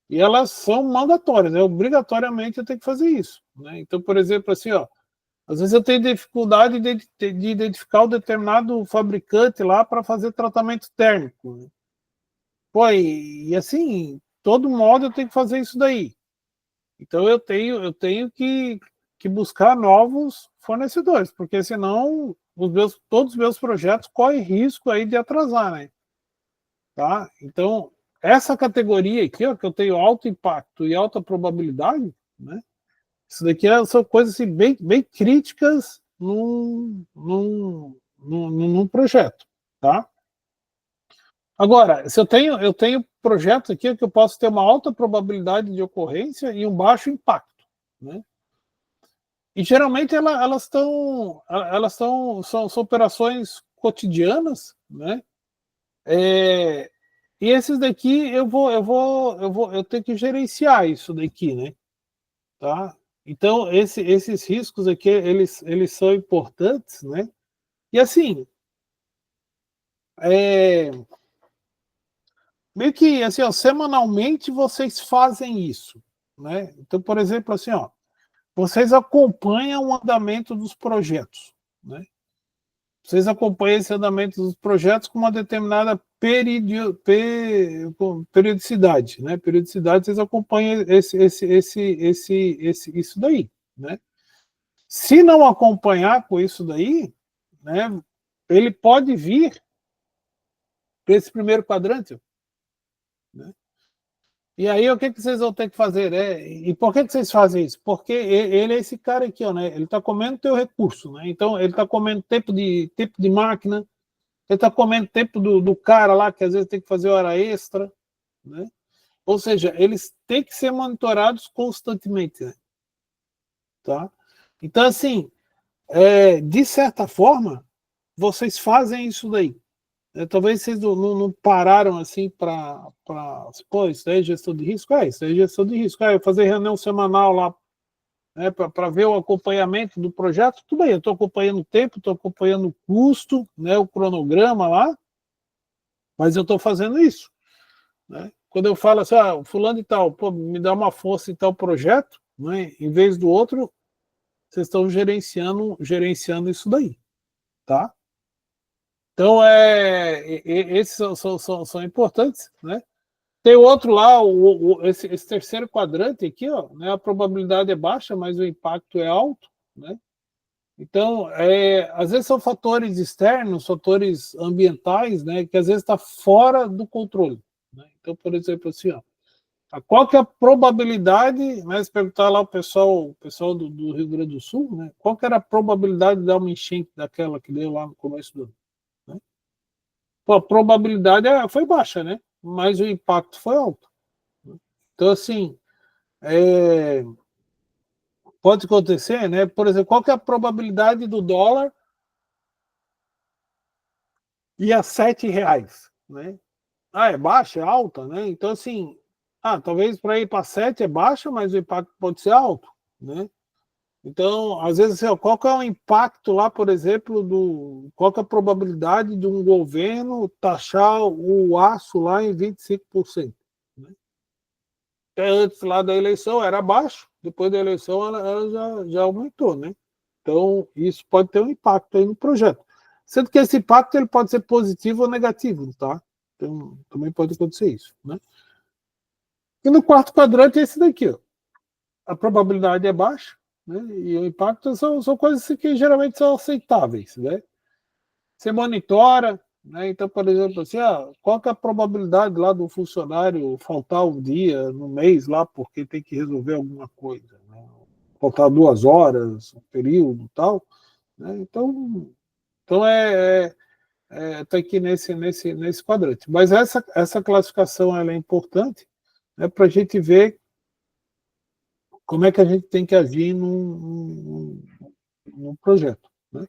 E elas são mandatórias, né? Obrigatoriamente eu tenho que fazer isso, né? Então, por exemplo, assim, ó, às vezes eu tenho dificuldade de identificar um determinado fabricante lá para fazer tratamento térmico. Né? Pô, e assim, todo modo eu tenho que fazer isso daí. Então eu tenho que buscar novos fornecedores, porque senão todos os meus projetos correm risco aí de atrasar, né? Tá? Então, essa categoria aqui, ó, que eu tenho alto impacto e alta probabilidade, né? Isso daqui são coisas assim, bem críticas num projeto, tá? Agora, se eu tenho projetos aqui que eu posso ter uma alta probabilidade de ocorrência e um baixo impacto, né? E geralmente são operações cotidianas, né? E esses daqui eu tenho que gerenciar isso daqui, né? Tá? Então, esses riscos aqui, eles são importantes, né? E assim, meio que assim, ó, semanalmente vocês fazem isso, né? Então, por exemplo, assim, ó, vocês acompanham o andamento dos projetos, né? Vocês acompanham esse andamento dos projetos com uma determinada periodicidade, né? Periodicidade, vocês acompanham isso daí, né? Se não acompanhar com isso daí, né, ele pode vir para esse primeiro quadrante. Né? E aí, o que vocês vão ter que fazer? E por que vocês fazem isso? Porque ele é esse cara aqui, ó, né? Ele está comendo teu recurso. Né? Então, ele está comendo tempo de máquina, ele está comendo tempo do cara lá, que às vezes tem que fazer hora extra. Né? Ou seja, eles têm que ser monitorados constantemente. Né? Tá? Então, assim, de certa forma, vocês fazem isso daí. Talvez vocês não pararam assim para. Pô, isso aí é gestão de risco? Isso aí é gestão de risco. Eu fazer reunião semanal lá né, para ver o acompanhamento do projeto, tudo bem, eu estou acompanhando o tempo, estou acompanhando o custo, né, o cronograma lá, mas eu estou fazendo isso. Né? Quando eu falo assim, fulano e tal, pô, me dá uma força em tal projeto, né, em vez do outro, vocês estão gerenciando isso daí, tá? Então, esses são importantes, né? Tem outro lá, esse terceiro quadrante aqui, ó, né, a probabilidade é baixa, mas o impacto é alto, né? Então, às vezes são fatores externos, fatores ambientais, né, que às vezes está fora do controle. Né? Então, por exemplo, assim, ó, qual que é a probabilidade, né, se perguntar lá o pessoal do Rio Grande do Sul, né, qual que era a probabilidade de dar uma enchente daquela que deu lá no começo do ano? Né? Pô, a probabilidade foi baixa, né? Mas o impacto foi alto. Então, assim, pode acontecer, né? Por exemplo, qual que é a probabilidade do dólar ir a R$7, né? É baixa, é alta, né? Então, assim, talvez para ir para 7 é baixa, mas o impacto pode ser alto, né? Então, às vezes, assim, qual que é o impacto lá, por exemplo, qual que é a probabilidade de um governo taxar o aço lá em 25%? Né? Antes lá da eleição era baixo, depois da eleição ela já aumentou, né? Então, isso pode ter um impacto aí no projeto. Sendo que esse impacto ele pode ser positivo ou negativo, tá? Então, também pode acontecer isso, né? E no quarto quadrante é esse daqui, ó. A probabilidade é baixa, né? E o impacto são coisas que geralmente são aceitáveis, né? Você monitora, né? Então, por exemplo, assim, qual que é a probabilidade lá do funcionário faltar um dia no mês lá porque tem que resolver alguma coisa, né? Faltar 2 horas, um período, tal, né? Então tá aqui nesse quadrante. Mas essa classificação ela é importante, né, para a gente ver como é que a gente tem que agir num projeto. Né?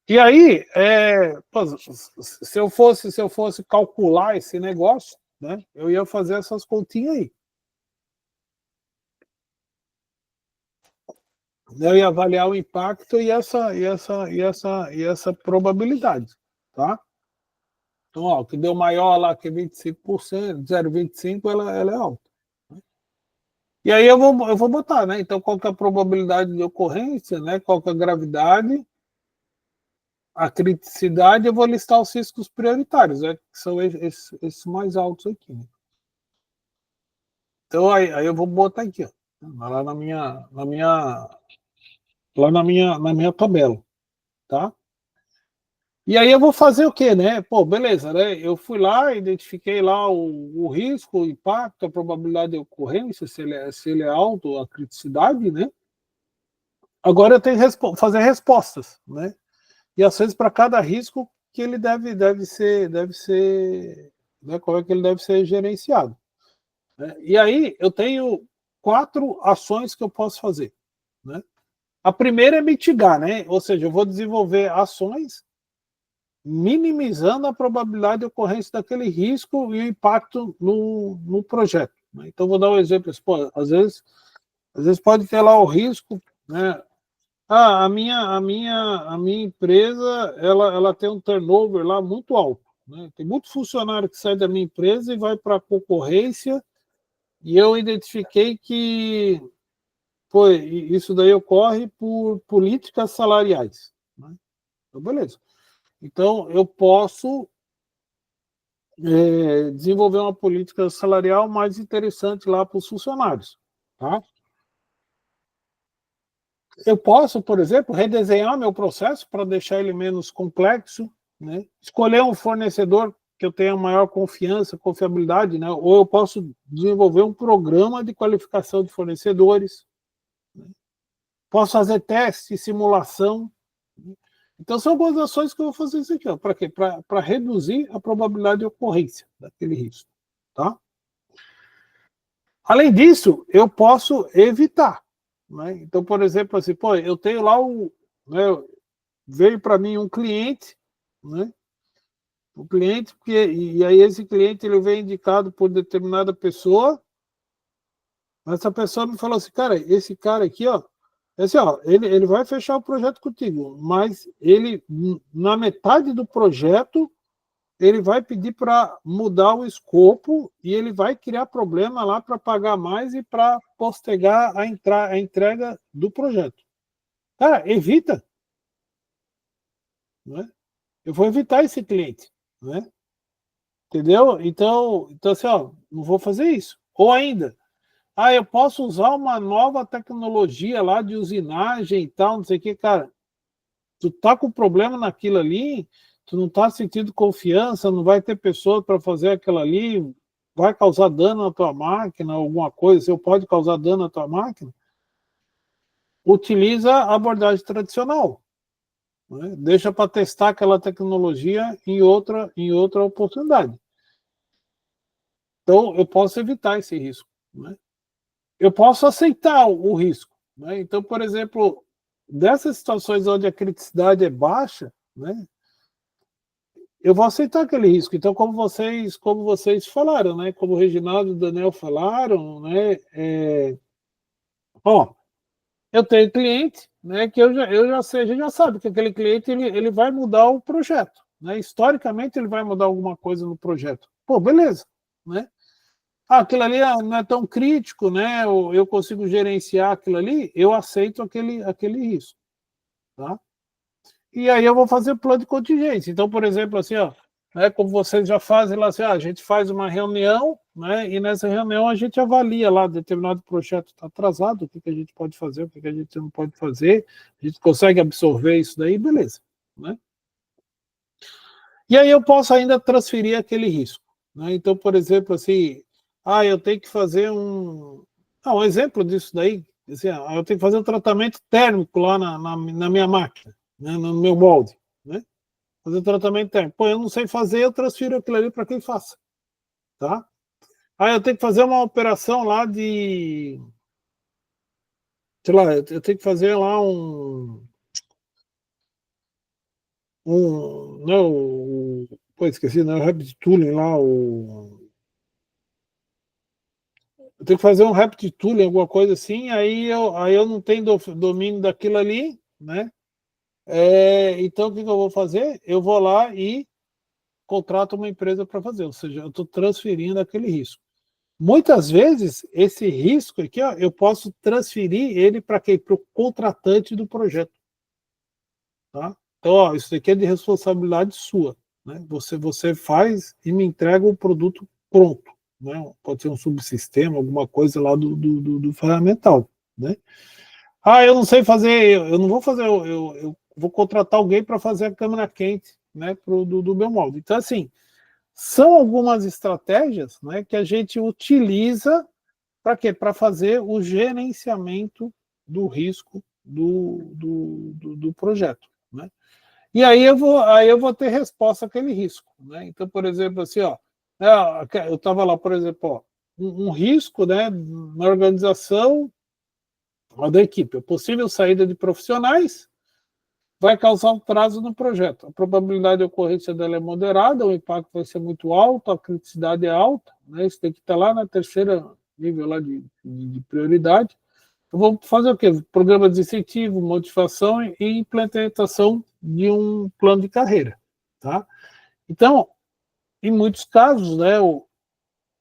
E aí, se eu fosse calcular esse negócio, né, eu ia fazer essas continhas aí. Eu ia avaliar o impacto e essa probabilidade, tá? Então, o que deu maior lá, que é 25%, 0,25%, ela é alta. E aí eu vou botar, né? Então, qual que é a probabilidade de ocorrência, né? Qual que é a gravidade, a criticidade, eu vou listar os riscos prioritários, né? Que são esses mais altos aqui. Né? Então, aí eu vou botar aqui, ó, lá na minha tabela, tá? E aí eu vou fazer o quê, né? Pô, beleza, né? Eu fui lá, identifiquei lá o risco, o impacto, a probabilidade de ocorrência, se ele é alto, a criticidade, né? Agora eu tenho que fazer respostas, né? E às vezes para cada risco que ele deve ser, né? Como é que ele deve ser gerenciado. Né? E aí eu tenho 4 ações que eu posso fazer, né? A primeira é mitigar, né? Ou seja, eu vou desenvolver ações minimizando a probabilidade de ocorrência daquele risco e o impacto no projeto. Né? Então, vou dar um exemplo. Pô, às vezes pode ter lá o risco, né? A minha empresa ela tem um turnover lá muito alto. Né? Tem muito funcionário que sai da minha empresa e vai para a concorrência, e eu identifiquei que isso daí ocorre por políticas salariais. Né? Então, beleza. Então, eu posso desenvolver uma política salarial mais interessante lá para os funcionários. Tá? Eu posso, por exemplo, redesenhar meu processo para deixar ele menos complexo, né? Escolher um fornecedor que eu tenha maior confiabilidade, né? Ou eu posso desenvolver um programa de qualificação de fornecedores. Né? Posso fazer teste, simulação. Né? Então, são algumas ações que eu vou fazer isso aqui. Para quê? Para reduzir a probabilidade de ocorrência daquele risco. Tá? Além disso, eu posso evitar. Né? Então, por exemplo, assim, eu tenho lá né, veio para mim um cliente, né? Um cliente, e aí esse cliente ele veio indicado por determinada pessoa, mas essa pessoa me falou assim, cara, esse cara aqui, ó, Assim, ó, ele vai fechar o projeto contigo, mas ele, na metade do projeto, ele vai pedir para mudar o escopo e ele vai criar problema lá para pagar mais e para postergar a entrega do projeto. Cara, evita. Né? Eu vou evitar esse cliente. Né? Entendeu? Então assim, ó, não vou fazer isso. Ou ainda, eu posso usar uma nova tecnologia lá de usinagem e tal, não sei o que, cara. Tu tá com problema naquilo ali, tu não tá sentindo confiança, não vai ter pessoa para fazer aquilo ali, vai causar dano na tua máquina, alguma coisa, ou pode causar dano na tua máquina, utiliza a abordagem tradicional. Né? Deixa para testar aquela tecnologia em outra oportunidade. Então, eu posso evitar esse risco. Né? Eu posso aceitar o risco. Né? Então, por exemplo, dessas situações onde a criticidade é baixa, né, eu vou aceitar aquele risco. Então, como vocês falaram, né, como o Reginaldo e o Daniel falaram, né, eu tenho cliente, né, que eu já sei, a gente já sabe que aquele cliente ele vai mudar o projeto. Né? Historicamente, ele vai mudar alguma coisa no projeto. Pô, beleza. Né? Aquilo ali não é tão crítico, né? Eu consigo gerenciar aquilo ali, eu aceito aquele risco. Tá? E aí eu vou fazer plano de contingência. Então, por exemplo, assim, ó, né, como vocês já fazem lá, assim, a gente faz uma reunião, né, e nessa reunião a gente avalia lá, determinado projeto está atrasado, o que a gente pode fazer, o que a gente não pode fazer, a gente consegue absorver isso daí, beleza. Né? E aí eu posso ainda transferir aquele risco. Né? Então, por exemplo, assim, eu tenho que fazer um exemplo disso daí, assim, eu tenho que fazer um tratamento térmico lá na minha máquina, né, no meu molde, né? Fazer um tratamento térmico. Pô, eu não sei fazer, eu transfiro aquilo ali para quem faça. Tá? Eu tenho que fazer uma operação lá de... Sei lá, eu tenho que fazer lá não, pô, esqueci, não é o Rapid Tooling lá, eu tenho que fazer um Rapid Tooling, alguma coisa assim, aí eu não tenho domínio daquilo ali, né? Então, o que eu vou fazer? Eu vou lá e contrato uma empresa para fazer, ou seja, eu estou transferindo aquele risco. Muitas vezes, esse risco aqui, ó, eu posso transferir ele para quem? Para o contratante do projeto. Tá? Então, ó, isso aqui é de responsabilidade sua. Né? Você faz e me entrega o produto pronto. Né? Pode ser um subsistema, alguma coisa lá do ferramental. Né? Eu não sei fazer, eu não vou fazer, eu vou contratar alguém para fazer a câmera quente, né, do meu molde. Então, assim, são algumas estratégias, né, que a gente utiliza para quê? Para fazer o gerenciamento do risco do projeto. Né? E aí eu vou ter resposta àquele risco. Né? Então, por exemplo, assim, ó, eu estava lá, por exemplo, ó, um risco, né, na organização da equipe. A possível saída de profissionais vai causar um prazo no projeto. A probabilidade de ocorrência dela é moderada, o impacto vai ser muito alto, a criticidade é alta, né? Isso tem que estar lá na terceira nível lá de prioridade. Então, vamos fazer o quê? Programa de incentivo, motivação e implementação de um plano de carreira. Tá? Então, em muitos casos, né,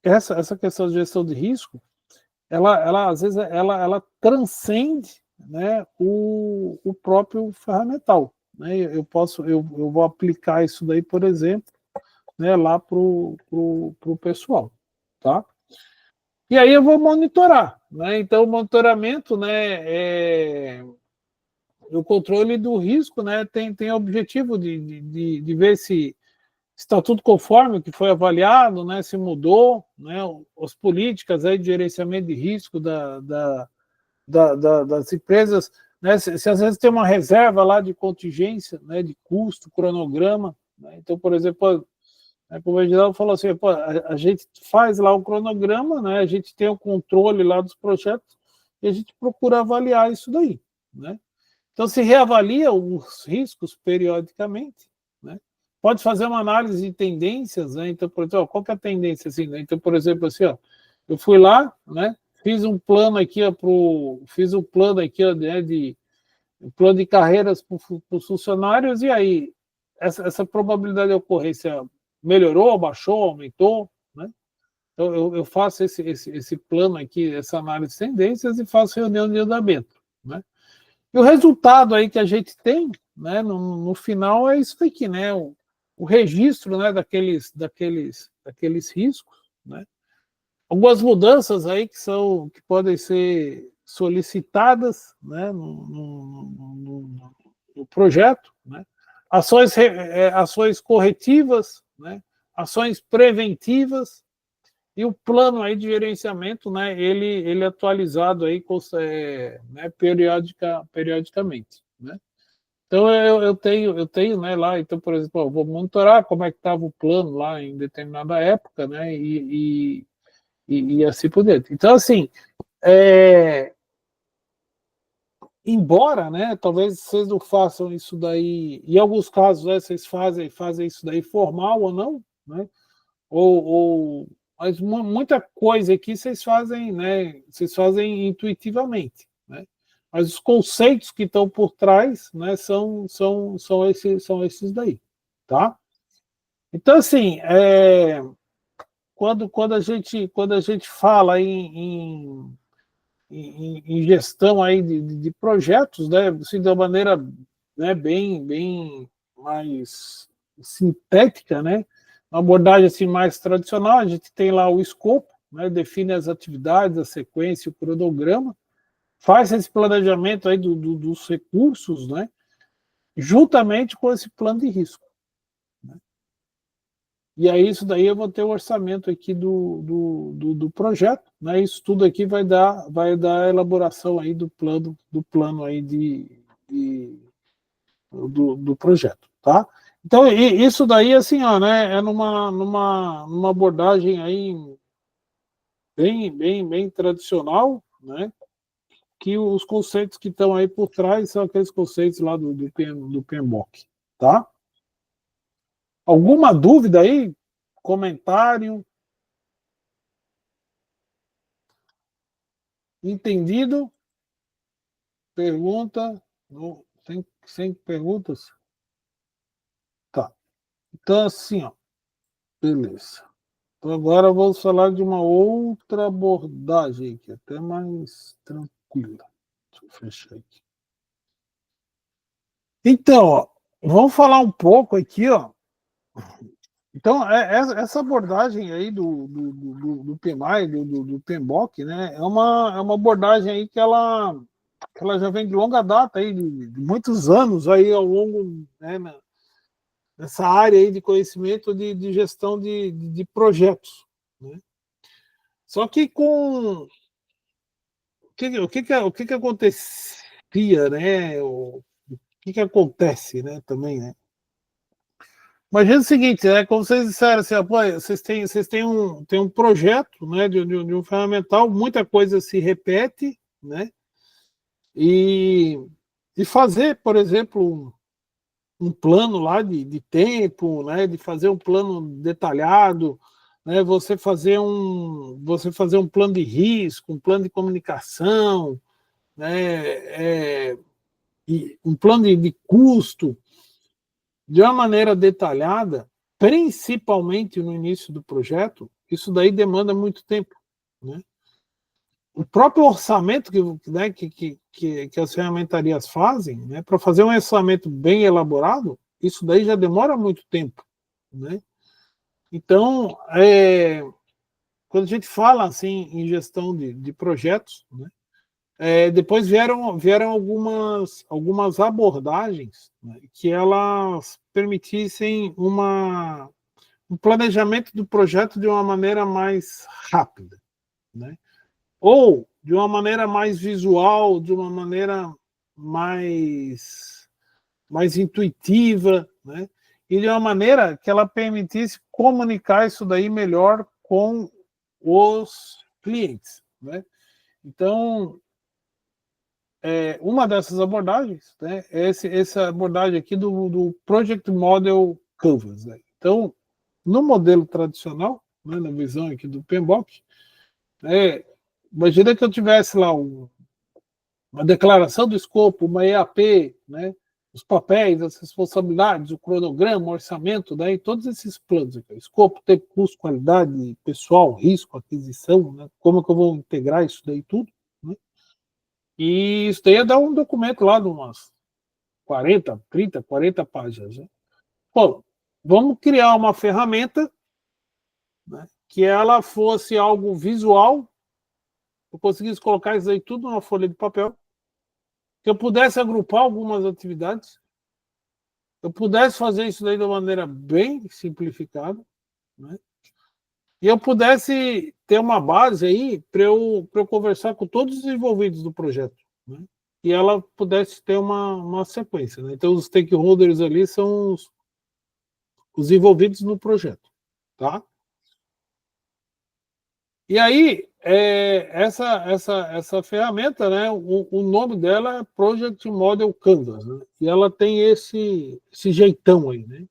essa questão de gestão de risco, ela às vezes ela transcende, né, o próprio ferramental. Né? Eu vou aplicar isso daí, por exemplo, né, lá para o pessoal. Tá? E aí eu vou monitorar. Né? Então, o monitoramento, né, o controle do risco, né, tem o objetivo de ver se está tudo conforme o que foi avaliado, né, se mudou, né, as políticas aí de gerenciamento de risco das empresas, né, se às vezes tem uma reserva lá de contingência, né, de custo, cronograma. Né, então, por exemplo, como o Reginaldo falou assim, a gente faz lá o cronograma, né, a gente tem o controle lá dos projetos e a gente procura avaliar isso daí. Né? Então, se reavalia os riscos periodicamente, né? Pode fazer uma análise de tendências, né? Então, por exemplo, qual que é a tendência? Assim, né? Então, por exemplo, assim, ó, eu fui lá, né? fiz um plano aqui, fiz um plano aqui, né, um plano de carreiras para os funcionários, e aí essa probabilidade de ocorrência melhorou, baixou, aumentou, né? Então, eu faço esse plano aqui, essa análise de tendências, e faço reunião de andamento, né? E o resultado aí que a gente tem, né, no final é isso aqui, né? O registro, né, daqueles riscos, né? Algumas mudanças aí que podem ser solicitadas, né, no projeto, né? Ações corretivas, né? Ações preventivas, e o plano aí de gerenciamento, né, ele atualizado aí, né, periodicamente, né? Então eu tenho, né, lá, então, por exemplo, eu vou monitorar como é que estava o plano lá em determinada época, né, e assim por diante. Então, assim, embora, né, talvez vocês não façam isso daí, em alguns casos, né, vocês fazem isso daí formal ou não, né, mas muita coisa aqui vocês fazem, né, vocês fazem intuitivamente, né, mas os conceitos que estão por trás, né, são esses daí, tá? Então, assim, quando a gente fala em gestão aí de projetos, né, assim, de uma maneira, né, bem mais sintética, né, uma abordagem assim mais tradicional, a gente tem lá o escopo, né, define as atividades, a sequência, o cronograma, faz esse planejamento aí dos recursos, né, juntamente com esse plano de risco. E aí isso daí eu vou ter o orçamento aqui do projeto, né? Isso tudo aqui vai dar a elaboração aí do plano aí do projeto, tá? Então isso daí assim, ó, né? É numa abordagem aí bem tradicional, né? Que os conceitos que estão aí por trás são aqueles conceitos lá do PMBOK, tá? Alguma dúvida aí? Comentário? Entendido? Pergunta? Sem perguntas? Tá. Então, assim, ó. Beleza. Então, agora vamos falar de uma outra abordagem aqui, até mais tranquila. Deixa eu fechar aqui. Então, ó, vamos falar um pouco aqui, ó. Então, essa abordagem aí do PMI, do PMBOK, né, é uma abordagem aí que ela já vem de longa data, aí, de muitos anos aí ao longo, né, nessa área aí de conhecimento de gestão de projetos, né? Só que com o que acontecia, né? O que acontece, né? Também, né? Imagina o seguinte, né? Como vocês disseram, assim, vocês têm um projeto, né? De um ferramental, muita coisa se repete, né? E fazer, por exemplo, um plano lá de tempo, né? De fazer um plano detalhado, né? Você fazer um plano de risco, um plano de comunicação, né? E um plano de custo, de uma maneira detalhada, principalmente no início do projeto, isso daí demanda muito tempo, né? O próprio orçamento né, que as ferramentarias fazem, né, para fazer um orçamento bem elaborado, isso daí já demora muito tempo, né? Então, quando a gente fala assim em gestão de projetos, né, depois vieram algumas abordagens, né, que elas permitissem um planejamento do projeto de uma maneira mais rápida, né? Ou de uma maneira mais visual, de uma maneira mais intuitiva, né? E de uma maneira que ela permitisse comunicar isso daí melhor com os clientes, né? Então, uma dessas abordagens, né, é essa abordagem aqui do Project Model Canvas, né? Então, no modelo tradicional, né, na visão aqui do PMBOK, imagina que eu tivesse lá uma declaração do escopo, uma EAP, né? Os papéis, as responsabilidades, o cronograma, o orçamento, daí todos esses planos aqui, escopo, tempo, custo, qualidade, pessoal, risco, aquisição, né? Como que eu vou integrar isso daí tudo, né? E isso daí ia dar um documento lá de umas 40, 30, 40 páginas, né? Bom, vamos criar uma ferramenta, né, que ela fosse algo visual, eu conseguisse colocar isso aí tudo numa folha de papel, que eu pudesse agrupar algumas atividades, eu pudesse fazer isso daí de uma maneira bem simplificada, né, e eu pudesse ter uma base aí para eu conversar com todos os envolvidos do projeto, né, e ela pudesse ter uma sequência, né. Então, os stakeholders ali são os envolvidos no projeto, tá? E aí, essa ferramenta, né, o nome dela é Project Model Canvas, né, e ela tem esse jeitão aí, né?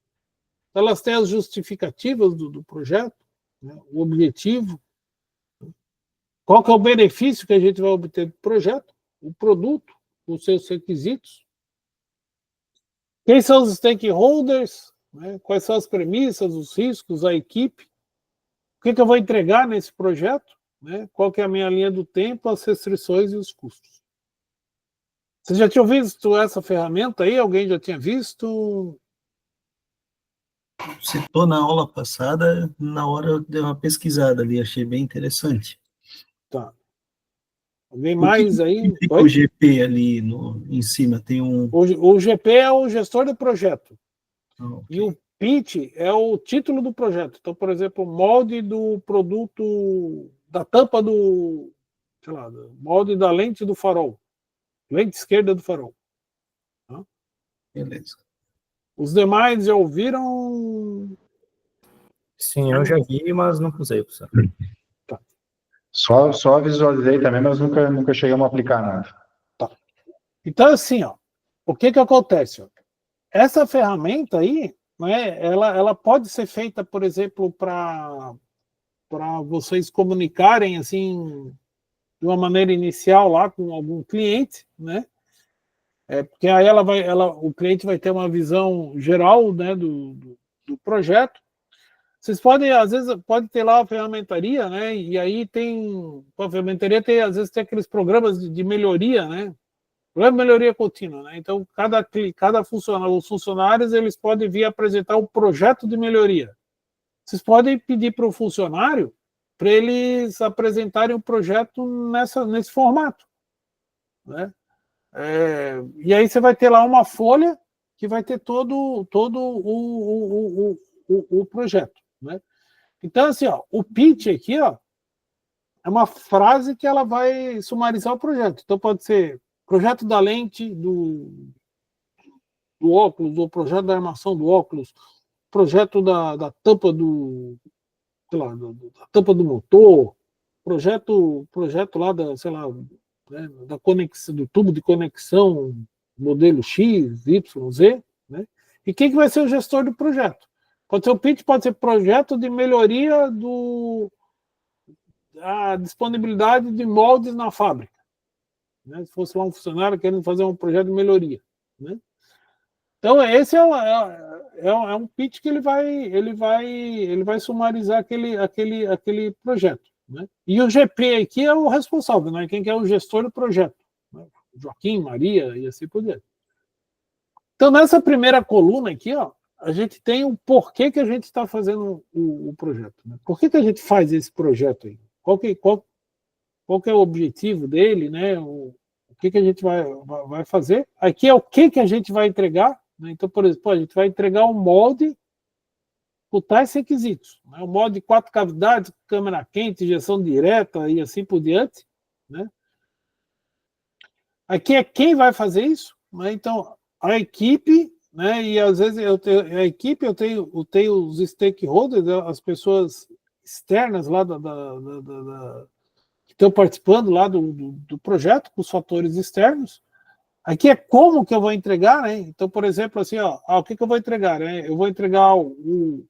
Elas têm as justificativas do projeto, né, o objetivo, qual que é o benefício que a gente vai obter do projeto, o produto, os seus requisitos, quem são os stakeholders, né, quais são as premissas, os riscos, a equipe, o que eu vou entregar nesse projeto, né? Qual que é a minha linha do tempo, as restrições e os custos. Vocês já tinham visto essa ferramenta aí? Alguém já tinha visto? Citou na aula passada, na hora eu dei uma pesquisada ali, achei bem interessante. Tá. Alguém mais aí? Fica o GP ali em cima, tem um... O GP é o gestor do projeto. Okay. E o pitch é o título do projeto. Então, por exemplo, molde do produto, da tampa do, sei lá, molde da lente do farol. Lente esquerda do farol. Tá? Beleza. Os demais já ouviram? Sim, eu já vi, mas nunca usei, professor. Tá. Só visualizei também, mas nunca chegamos a aplicar nada. Tá. Então, assim, ó, o que acontece? Ó? Essa ferramenta aí, né, ela pode ser feita, por exemplo, para vocês comunicarem assim de uma maneira inicial lá com algum cliente, né? Porque aí o cliente vai ter uma visão geral, né, do projeto. Vocês podem, às vezes, pode ter lá a ferramentaria, né? E aí a ferramentaria tem, às vezes, tem aqueles programas de melhoria, né? Programa de melhoria contínua, né? Então, cada funcionário, os funcionários, eles podem vir apresentar um projeto de melhoria. Vocês podem pedir para o funcionário para eles apresentarem o projeto nesse formato, né? E aí você vai ter lá uma folha que vai ter todo o projeto, né? Então, assim, ó, o pitch aqui, ó, é uma frase que ela vai sumarizar o projeto. Então, pode ser projeto da lente do óculos, ou projeto da armação do óculos, projeto da tampa sei lá, da tampa do motor, projeto lá da, sei lá, né, da conexão, do tubo de conexão, modelo X, Y, Z, né? E quem que vai ser o gestor do projeto? Pode ser o pitch, pode ser projeto de melhoria da disponibilidade de moldes na fábrica, né? Se fosse lá um funcionário querendo fazer um projeto de melhoria, né? Então, esse é um pitch que ele vai sumarizar aquele projeto, né? E o GP aqui é o responsável, né? Quem que é o gestor do projeto, né? Joaquim, Maria e assim por diante. Então, nessa primeira coluna aqui, ó, a gente tem o porquê que a gente está fazendo o projeto, né? Por que a gente faz esse projeto aí? Qual que é o objetivo dele, né? O que a gente vai fazer? Aqui é o que a gente vai entregar, né? Então, por exemplo, a gente vai entregar um molde com tais requisitos, né? Um molde de 4 cavidades, câmera quente, injeção direta e assim por diante, né? Aqui é quem vai fazer isso, né? Então, a equipe, né? E às vezes eu tenho os stakeholders, as pessoas externas lá que estão participando lá do projeto, com os fatores externos. Aqui é como que eu vou entregar, né? Então, por exemplo, assim, ó, o que eu vou entregar, né? Eu vou entregar o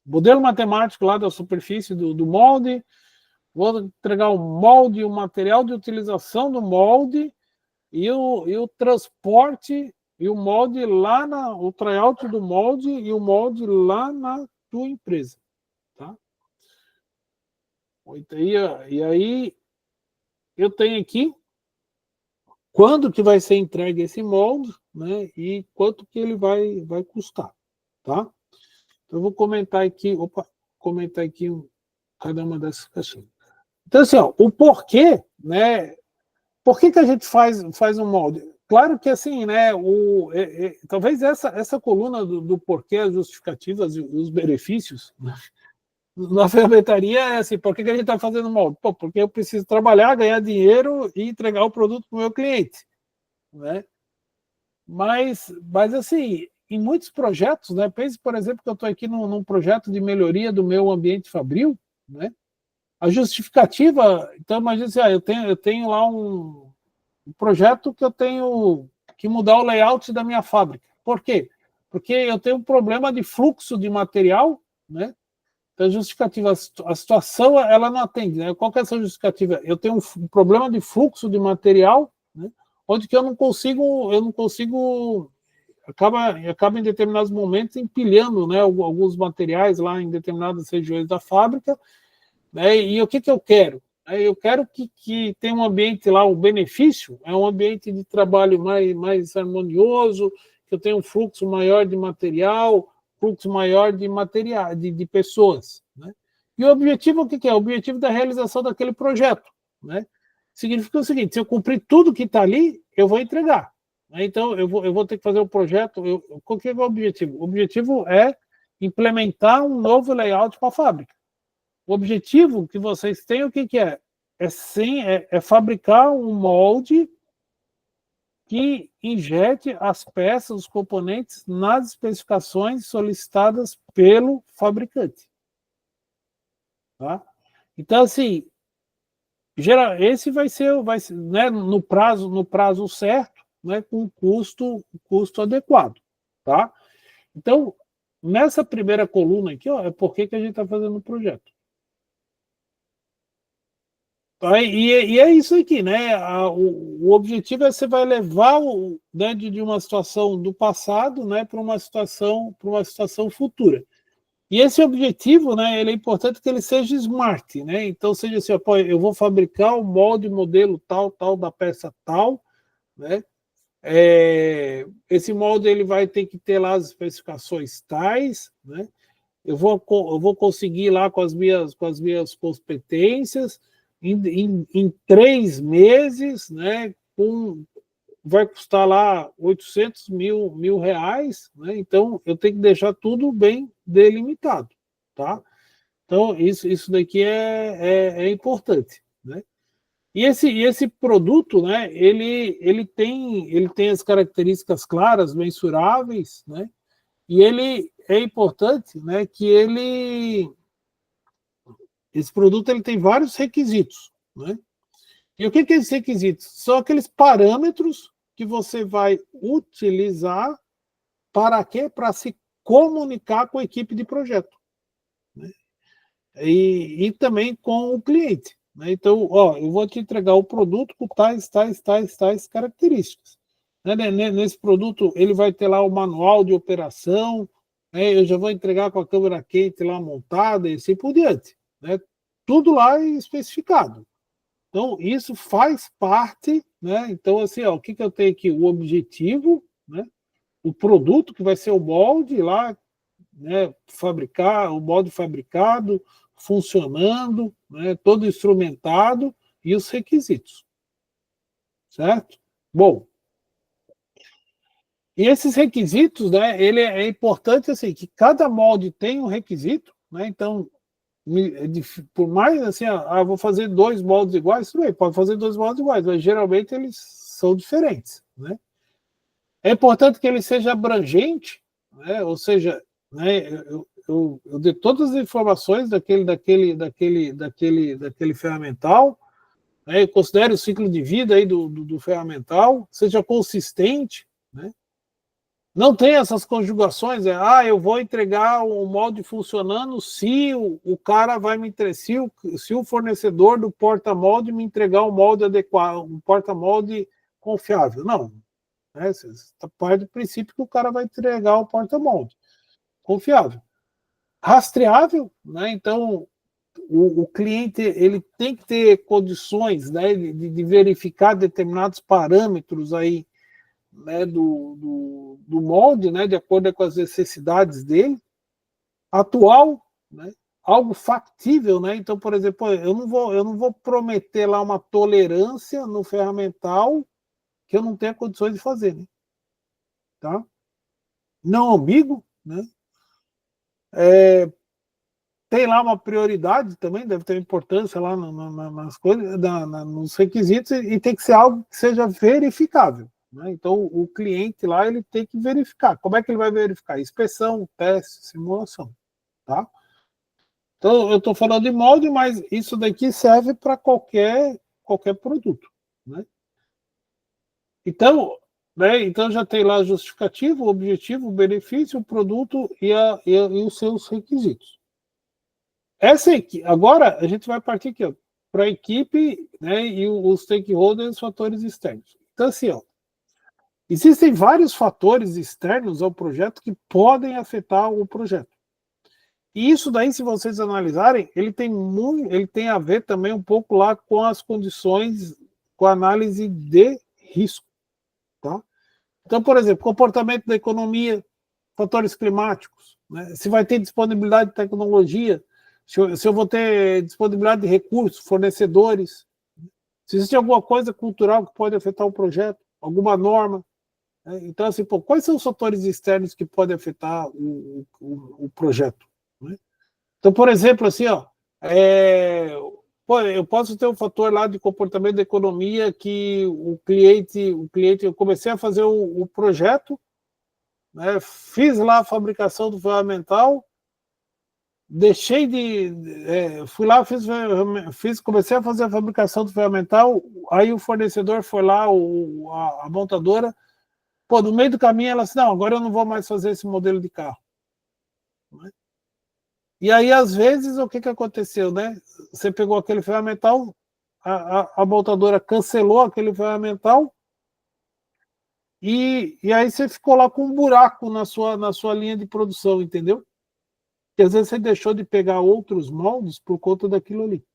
modelo matemático lá da superfície do molde, vou entregar o molde, o material de utilização do molde e o transporte e o molde lá o tryout do molde e o molde lá na tua empresa, tá? E aí eu tenho aqui quando que vai ser entregue esse molde, né? E quanto que ele vai custar, tá? Então eu vou comentar aqui, cada uma dessas caixinhas. Então assim, ó, o porquê, né? Por que a gente faz um molde? Claro que assim, né? Talvez essa coluna do porquê, as justificativas e os benefícios, né? Na ferramentaria é assim, por que a gente está fazendo molde? Pô, porque eu preciso trabalhar, ganhar dinheiro e entregar o produto para o meu cliente, né? Mas assim, em muitos projetos, né? Pense, por exemplo, que eu estou aqui num projeto de melhoria do meu ambiente fabril, né? A justificativa, então imagina assim, eu tenho lá um projeto que eu tenho que mudar o layout da minha fábrica. Por quê? Porque eu tenho um problema de fluxo de material, né? Então, justificativa, a situação, ela não atende, né? Qual que é essa justificativa? Eu tenho um problema de fluxo de material, né? Onde que eu não consigo, acaba em determinados momentos empilhando, né, alguns materiais lá em determinadas regiões da fábrica, né? E o que eu quero? Eu quero que tenha um ambiente lá, o benefício é um ambiente de trabalho mais harmonioso, que eu tenha um fluxo maior de material, fluxo maior de pessoas, né? E o objetivo, o que é? O objetivo da realização daquele projeto, né? Significa o seguinte, se eu cumprir tudo que está ali, eu vou entregar, né? Então, eu vou ter que fazer o projeto, qual que é o objetivo? O objetivo é implementar um novo layout para a fábrica. O objetivo que vocês têm, o que é? É fabricar um molde que injete as peças, os componentes, nas especificações solicitadas pelo fabricante. Tá? Então, assim, esse vai ser né, no prazo certo, né, com custo adequado. Tá? Então, nessa primeira coluna aqui, ó, é por que a gente está fazendo o projeto. E é isso aqui, né? O objetivo é você vai levar dentro de uma situação do passado, né, para uma situação futura. E esse objetivo, né, ele é importante que ele seja smart, né? Então seja assim, ó, eu vou fabricar o molde, modelo tal da peça tal, né? Esse molde ele vai ter que ter lá as especificações tais, né? Eu vou conseguir lá com as minhas competências. Em 3 meses, né, vai custar lá 800 mil reais, né? Então eu tenho que deixar tudo bem delimitado, tá? Então isso daqui é importante, né? E esse produto, né, ele tem as características claras, mensuráveis, né? E ele é importante, né, que esse produto ele tem vários requisitos, né? E o que é esses requisitos? São aqueles parâmetros que você vai utilizar para quê? Para se comunicar com a equipe de projeto, né? E também com o cliente, né? Então, ó, eu vou te entregar o produto com tais características, né? Nesse produto, ele vai ter lá o manual de operação, né? Eu já vou entregar com a câmera quente lá montada e assim por diante, né? Tudo lá especificado. Então, isso faz parte, né? Então, assim, ó, o que eu tenho aqui? O objetivo, né? O produto, que vai ser o molde lá, né? O molde fabricado, funcionando, né? Todo instrumentado e os requisitos. Certo? Bom, e esses requisitos, né? Ele é importante, assim, que cada molde tem um requisito, né? Então, por mais assim, vou fazer 2 moldes iguais, tudo bem, pode fazer 2 moldes iguais, mas geralmente eles são diferentes, né? É importante que ele seja abrangente, né? Ou seja, né, eu dei todas as informações daquele ferramental, né? Eu considero o ciclo de vida aí do ferramental, seja consistente, né? Não tem essas conjugações, eu vou entregar o molde funcionando se o cara vai me entregar, se o fornecedor do porta-molde me entregar um molde adequado, um porta-molde confiável. Não. Né? Você parte do princípio que o cara vai entregar o porta-molde confiável. Rastreável, né? Então, o cliente ele tem que ter condições, né, de verificar determinados parâmetros aí, né, do molde, né, de acordo com as necessidades dele, atual, né, algo factível, né? Então, por exemplo, eu não vou prometer lá uma tolerância no ferramental que eu não tenha condições de fazer, né? Tá? Não ambíguo, né? Tem lá uma prioridade também, deve ter importância lá nas coisas, nos requisitos, e tem que ser algo que seja verificável. Né? Então, o cliente lá ele tem que verificar. Como é que ele vai verificar? Inspeção, teste, simulação. Tá? Então, eu estou falando de molde, mas isso daqui serve para qualquer produto. Né? Então, então, já tem lá justificativo, o objetivo, o benefício, o produto e os seus requisitos. Essa aqui, agora a gente vai partir aqui para a equipe, né, e os stakeholders, os fatores externos. Então, assim, existem vários fatores externos ao projeto que podem afetar o projeto. E isso daí, se vocês analisarem, ele tem a ver também um pouco lá com as condições, com a análise de risco. Tá? Então, por exemplo, comportamento da economia, fatores climáticos, né? Se vai ter disponibilidade de tecnologia, se eu vou ter disponibilidade de recursos, fornecedores, se existe alguma coisa cultural que pode afetar o projeto, alguma norma. Né? Então, assim, quais são os fatores externos que podem afetar o projeto? Né? Então, por exemplo, assim, eu posso ter um fator lá de comportamento da economia que o cliente, eu comecei a fazer o projeto, né, fiz lá a fabricação do ferramental, fui lá, comecei a fazer a fabricação do ferramental, aí o fornecedor foi lá, a montadora, no meio do caminho ela disse, não, agora eu não vou mais fazer esse modelo de carro. E aí, às vezes, o que aconteceu, né? Você pegou aquele ferramental, a montadora cancelou aquele ferramental, e aí você ficou lá com um buraco na sua linha de produção, entendeu? Porque às vezes você deixou de pegar outros moldes por conta daquilo ali.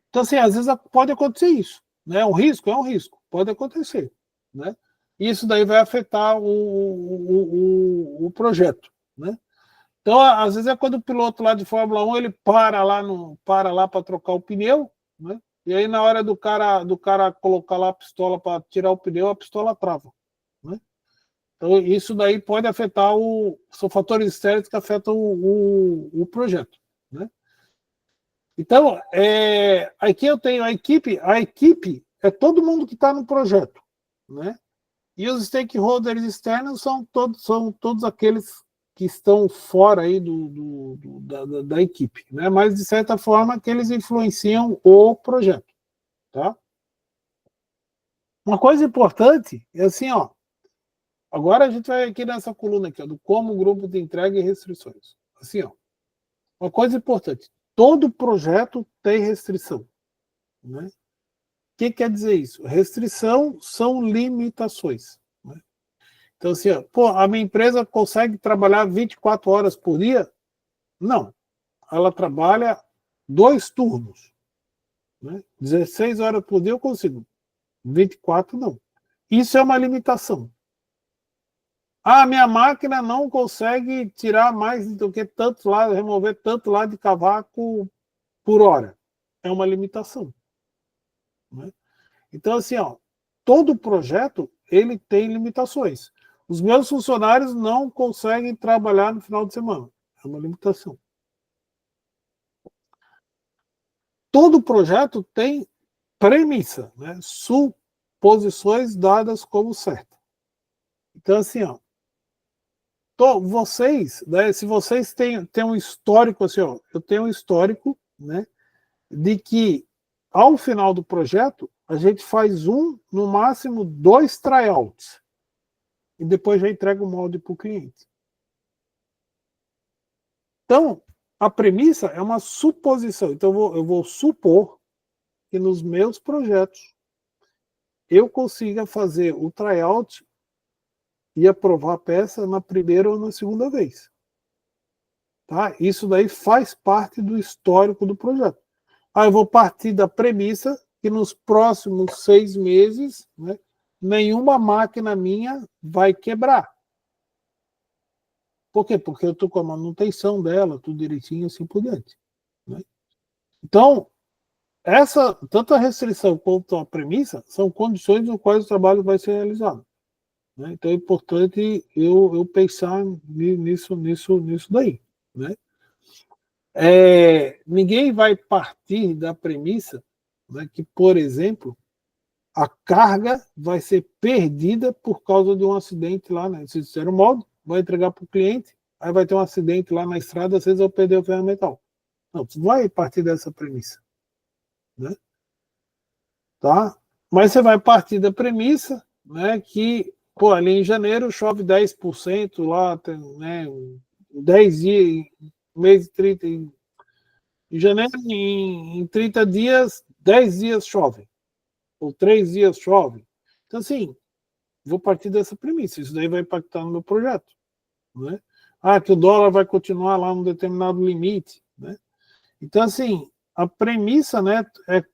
Então, assim, às vezes pode acontecer isso. Né? É um risco, pode acontecer. Né? E isso daí vai afetar o projeto. Né? Então, às vezes é quando o piloto lá de Fórmula 1 ele para lá para trocar o pneu, né? E aí na hora do cara colocar lá a pistola para tirar o pneu, a pistola trava. Né? Então, isso daí pode afetar são fatores externos que afetam o projeto. Né? Então, aqui eu tenho a equipe é todo mundo que está no projeto. Né? E os stakeholders externos são todos aqueles que estão fora aí da equipe. Né? Mas, de certa forma, que eles influenciam o projeto. Tá? Uma coisa importante é assim, agora a gente vai aqui nessa coluna aqui, do como o grupo de entrega e restrições. Assim, uma coisa importante, todo projeto tem restrição. Né? O que quer dizer isso? Restrição são limitações. Né? Então, assim, a minha empresa consegue trabalhar 24 horas por dia? Não. Ela trabalha 2 turnos. Né? 16 horas por dia eu consigo. 24 não. Isso é uma limitação. Minha máquina não consegue tirar mais do que tanto lá, remover tanto lá de cavaco por hora. É uma limitação. Né? Então, assim, todo projeto ele tem limitações. Os meus funcionários não conseguem trabalhar no final de semana. É uma limitação. Todo projeto tem premissa, né? Suposições dadas como certas. Então, assim, vocês, né, se vocês têm um histórico, assim, eu tenho um histórico, né, de que ao final do projeto a gente faz no máximo 2 tryouts. e depois já entrega o molde para o cliente. Então, a premissa é uma suposição. Então, eu vou supor que nos meus projetos eu consiga fazer o tryout e aprovar a peça na primeira ou na segunda vez. Tá? Isso daí faz parte do histórico do projeto. Eu vou partir da premissa que nos próximos 6 meses, né, nenhuma máquina minha vai quebrar. Por quê? Porque eu estou com a manutenção dela, tudo direitinho, assim por diante. Né? Então, tanto a restrição quanto a premissa são condições nas quais o trabalho vai ser realizado. Né? Então é importante eu pensar nisso daí. Né? Ninguém vai partir da premissa, né, que, por exemplo, a carga vai ser perdida por causa de um acidente lá, né? Se fizer um molde, vai entregar para o cliente, aí vai ter um acidente lá na estrada, vocês vão perder o ferramental. Não, você vai partir dessa premissa. Né? Tá? Mas você vai partir da premissa, né, que, ali em janeiro chove 10% lá, tem, né, 10 dias, mês de 30, em janeiro, em 30 dias, 10 dias chove, ou 3 dias chove. Então, assim, vou partir dessa premissa, isso daí vai impactar no meu projeto. Né? Que o dólar vai continuar lá num determinado limite. Né? Então, assim, a premissa, né,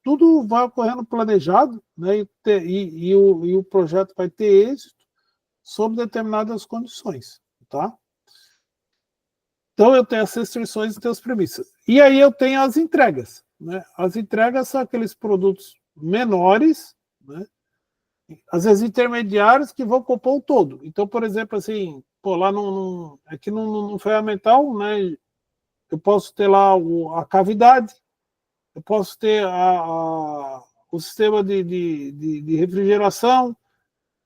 tudo vai ocorrendo planejado, né, e o projeto vai ter êxito sob determinadas condições. Tá? Então, eu tenho as restrições e tenho as premissas. E aí eu tenho as entregas. Né? As entregas são aqueles produtos menores, né? Às vezes intermediários, que vão compor o todo. Então, por exemplo, assim, lá aqui no ferramental, né, eu posso ter lá a cavidade, eu posso ter o sistema de refrigeração,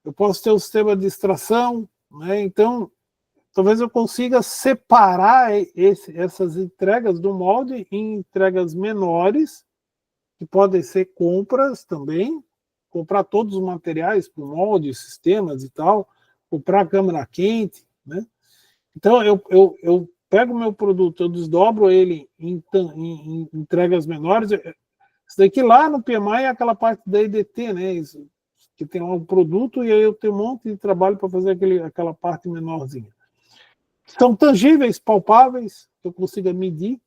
eu posso ter o sistema de extração, né? Então, talvez eu consiga separar essas entregas do molde em entregas menores, que podem ser compras também, comprar todos os materiais para o molde, sistemas e tal, comprar câmara quente, né? Então, eu pego o meu produto, eu desdobro ele em entregas menores. Isso daqui lá no PMI é aquela parte da IDT, né? Isso, que tem lá um produto e aí eu tenho um monte de trabalho para fazer aquela parte menorzinha. São tangíveis, palpáveis, que eu consiga medir,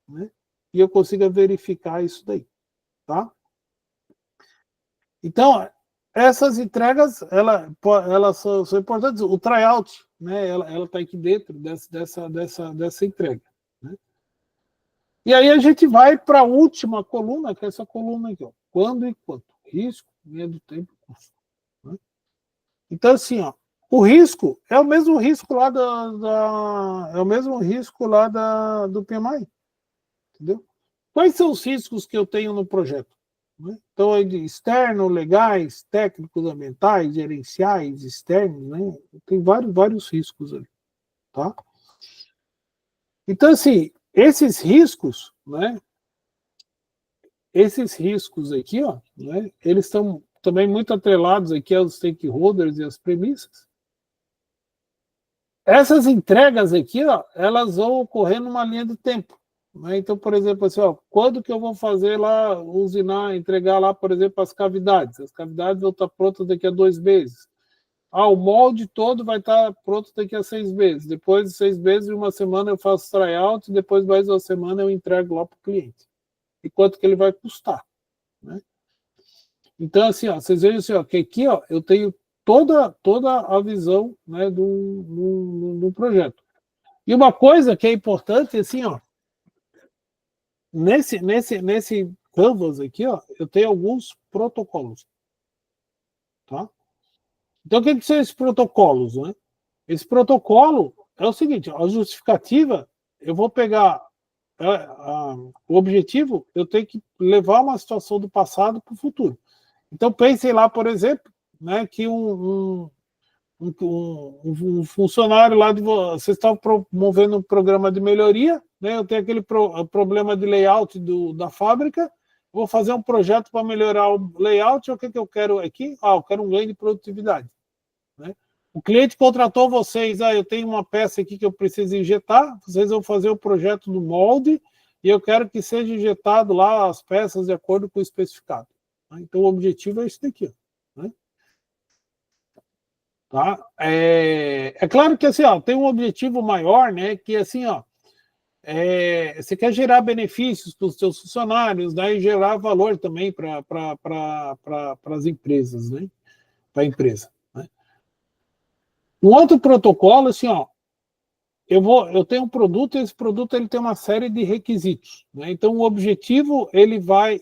né? E eu consiga verificar isso daí. Tá? Então, essas entregas, elas são importantes. O tryout, né, ela está aqui dentro dessa entrega. Né? E aí a gente vai para a última coluna, que é essa coluna aqui. Ó. Quando e quanto? Risco, medo, tempo e custo. Né? Então, assim, ó, o risco é o mesmo risco lá do PMI. Entendeu? Quais são os riscos que eu tenho no projeto? Né? Então, externo, legais, técnicos, ambientais, gerenciais, externos, né? Tem vários riscos ali. Tá? Então, assim, esses riscos, né? Esses riscos aqui, ó, né? Eles estão também muito atrelados aqui aos stakeholders e às premissas. Essas entregas aqui, ó, elas vão ocorrer numa linha de tempo. Né? Então, por exemplo, assim, ó, quando que eu vou fazer lá, usinar, entregar lá, por exemplo, as cavidades? As cavidades vão estar prontas daqui a 2 meses. O molde todo vai estar pronto daqui a 6 meses. Depois de 6 meses, em uma semana eu faço tryout, depois mais uma semana eu entrego lá para o cliente. E quanto que ele vai custar? Né? Então, assim, ó, vocês vejam assim, ó, que aqui, ó, eu tenho toda a visão, né, do projeto. E uma coisa que é importante, assim, ó, nesse canvas aqui, ó, eu tenho alguns protocolos. Tá? Então, o que são esses protocolos? Né? Esse protocolo é o seguinte, a justificativa, eu vou pegar o objetivo, eu tenho que levar uma situação do passado para o futuro. Então, pensem lá, por exemplo, né, que um funcionário lá, vocês estão promovendo um programa de melhoria, né, eu tenho aquele problema de layout da fábrica, vou fazer um projeto para melhorar o layout, o que eu quero aqui? Eu quero um ganho de produtividade. Né? O cliente contratou vocês, eu tenho uma peça aqui que eu preciso injetar, vocês vão fazer o projeto do molde e eu quero que seja injetado lá as peças de acordo com o especificado. Então, o objetivo é isso daqui. Né? Tá? É claro que assim, tem um objetivo maior, né, que assim, você quer gerar benefícios para os seus funcionários, e gerar valor também para as empresas, né? Para a empresa. Né? Um outro protocolo, assim, eu tenho um produto, e esse produto ele tem uma série de requisitos. Né? Então, o objetivo ele vai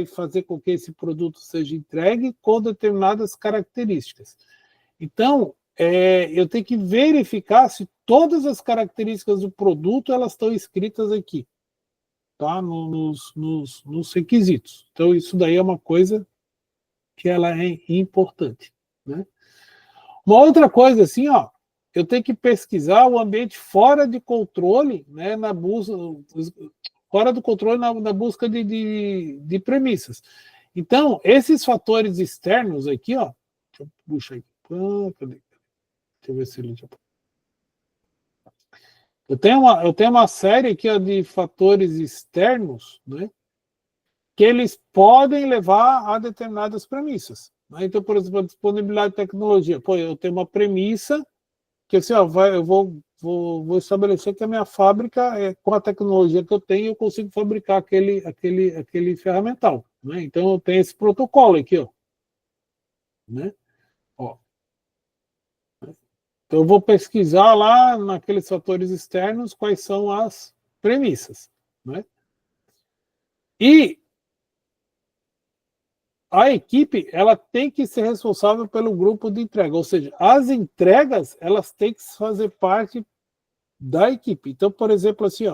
fazer com que esse produto seja entregue com determinadas características. Então, eu tenho que verificar se todas as características do produto elas estão escritas aqui, tá? Nos requisitos. Então, isso daí é uma coisa que ela é importante, né? Uma outra coisa, assim, eu tenho que pesquisar o ambiente fora de controle, né, na busca, fora do controle na busca de premissas. Então, esses fatores externos aqui, deixa eu puxar aqui. Cadê? Deixa eu ver se ele já... Eu tenho uma série aqui de fatores externos, né, que eles podem levar a determinadas premissas. Né? Então, por exemplo, a disponibilidade de tecnologia. Eu tenho uma premissa que assim, eu vou estabelecer que a minha fábrica, com a tecnologia que eu tenho, eu consigo fabricar aquele ferramental. Né? Então, eu tenho esse protocolo aqui. Né? Então, eu vou pesquisar lá naqueles fatores externos quais são as premissas. Né? E a equipe ela tem que ser responsável pelo grupo de entrega, ou seja, as entregas elas têm que fazer parte da equipe. Então, por exemplo, assim,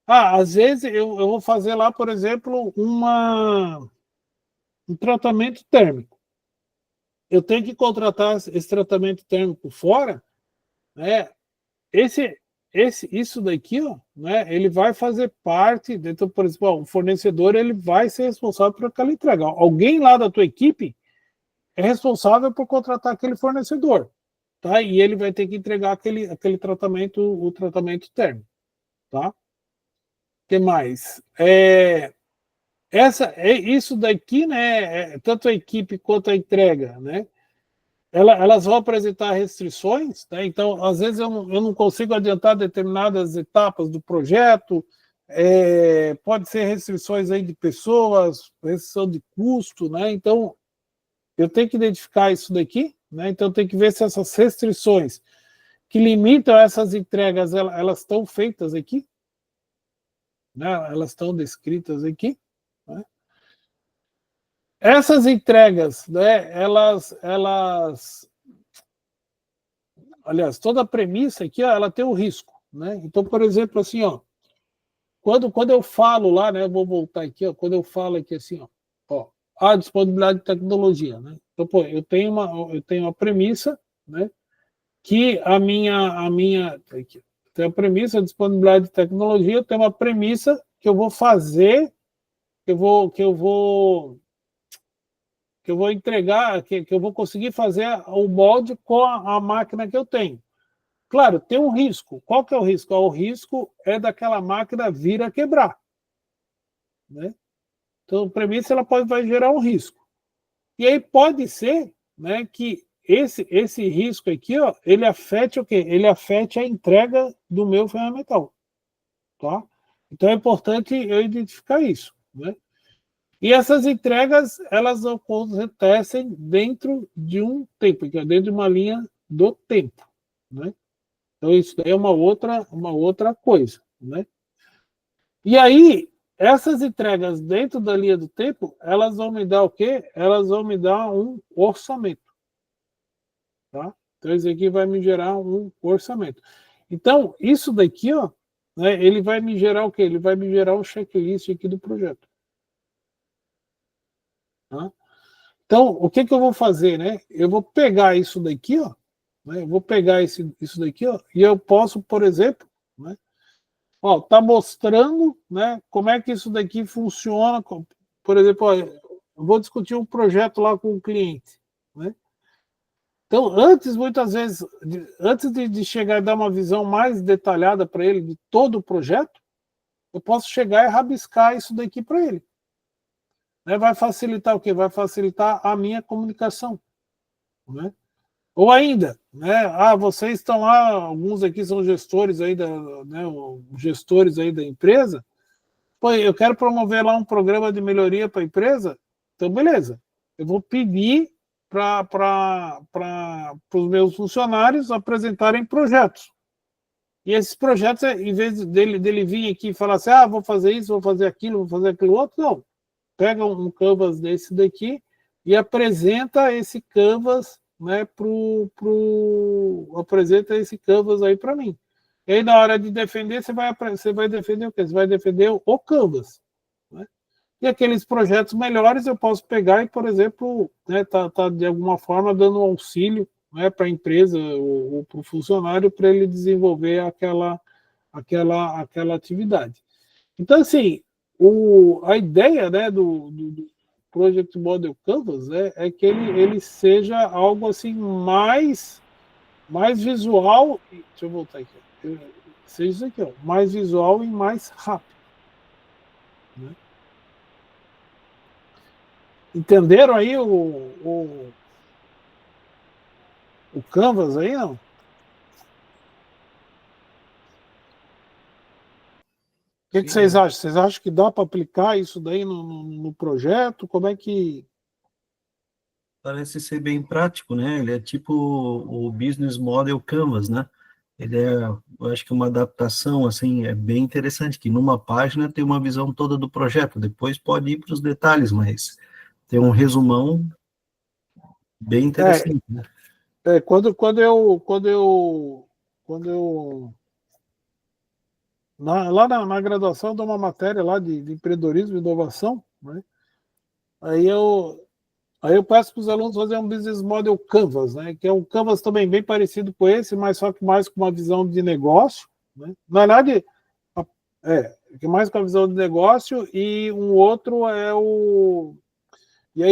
às vezes eu vou fazer lá, por exemplo, um tratamento térmico. Eu tenho que contratar esse tratamento térmico fora, né? Isso daqui, né, ele vai fazer parte, então, por exemplo, o fornecedor ele vai ser responsável por aquela entrega. Alguém lá da tua equipe é responsável por contratar aquele fornecedor, tá? E ele vai ter que entregar aquele tratamento, o tratamento térmico, tá? O que mais? Isso daqui, né, tanto a equipe quanto a entrega, né? Elas vão apresentar restrições, né? Então, às vezes, eu não consigo adiantar determinadas etapas do projeto, pode ser restrições aí de pessoas, restrição de custo, né? Então, eu tenho que identificar isso daqui, né? Então, eu tenho que ver se essas restrições que limitam essas entregas, elas estão feitas aqui, né? Elas estão descritas aqui, né? Essas entregas, né, aliás, toda a premissa aqui, ela tem um risco, né? Então, por exemplo, assim, quando eu falo lá, né, eu vou voltar aqui, quando eu falo aqui assim, a disponibilidade de tecnologia, né? Então, eu tenho uma premissa, né, que a minha aqui, tem a premissa, a disponibilidade de tecnologia, eu tenho uma premissa que eu vou fazer, que eu vou entregar, que eu vou conseguir fazer o molde com a máquina que eu tenho. Claro, tem um risco. Qual que é o risco? O risco é daquela máquina vir a quebrar. Né? Então, a premissa ela vai gerar um risco. E aí pode ser, né, que esse risco aqui, ele afete o quê? Ele afete a entrega do meu ferramental. Tá? Então é importante eu identificar isso. Né? E essas entregas, elas acontecem dentro de um tempo, dentro de uma linha do tempo, né? Então, isso daí é uma outra coisa, né? E aí, essas entregas dentro da linha do tempo, elas vão me dar o quê? Elas vão me dar um orçamento, tá? Então, isso aqui vai me gerar um orçamento. Então, isso daqui, né, ele vai me gerar o quê? Ele vai me gerar um checklist aqui do projeto. Tá? Então, o que eu vou fazer, né? Eu vou pegar isso daqui, né? Eu vou pegar isso daqui, e eu posso, por exemplo, né? Tá mostrando, né? Como é que isso daqui funciona. Por exemplo, eu vou discutir um projeto lá com o cliente, né? Então, antes, muitas vezes, antes de chegar e dar uma visão mais detalhada para ele de todo o projeto, eu posso chegar e rabiscar isso daqui para ele. Né? Vai facilitar o quê? Vai facilitar a minha comunicação. Né? Ou ainda, né? Vocês estão lá, alguns aqui são gestores aí gestores aí da empresa. Pô, eu quero promover lá um programa de melhoria para a empresa. Então, beleza. Eu vou pedir para os meus funcionários apresentarem projetos. E esses projetos, em vez dele vir aqui e falar assim, vou fazer isso, vou fazer aquilo outro, não. Pega um canvas desse daqui e apresenta esse canvas, né, apresenta esse canvas aí para mim. E aí, na hora de defender, você vai defender o quê? Você vai defender o canvas. Né? E aqueles projetos melhores eu posso pegar e, por exemplo, né, tá de alguma forma dando um auxílio, né, para a empresa ou para o funcionário para ele desenvolver aquela atividade. Então, assim, a ideia, né, do Project Model Canvas é que ele seja algo assim mais visual. Deixa eu voltar aqui. Seja isso aqui, mais visual e mais rápido. Né? Entenderam aí o Canvas aí, não? O que vocês acham? Vocês acham que dá para aplicar isso daí no projeto? Como é que... Parece ser bem prático, né? Ele é tipo o Business Model Canvas, né? Ele eu acho que uma adaptação, assim, é bem interessante, que numa página tem uma visão toda do projeto, depois pode ir para os detalhes, mas tem um resumão bem interessante, né? Quando eu lá na graduação, eu dou uma matéria lá de empreendedorismo e inovação, né? Aí eu peço para os alunos fazer um Business Model Canvas, né? Que é um Canvas também bem parecido com esse, mas só que mais com uma visão de negócio, né? Na verdade, que mais com a visão de negócio, e um outro é o... E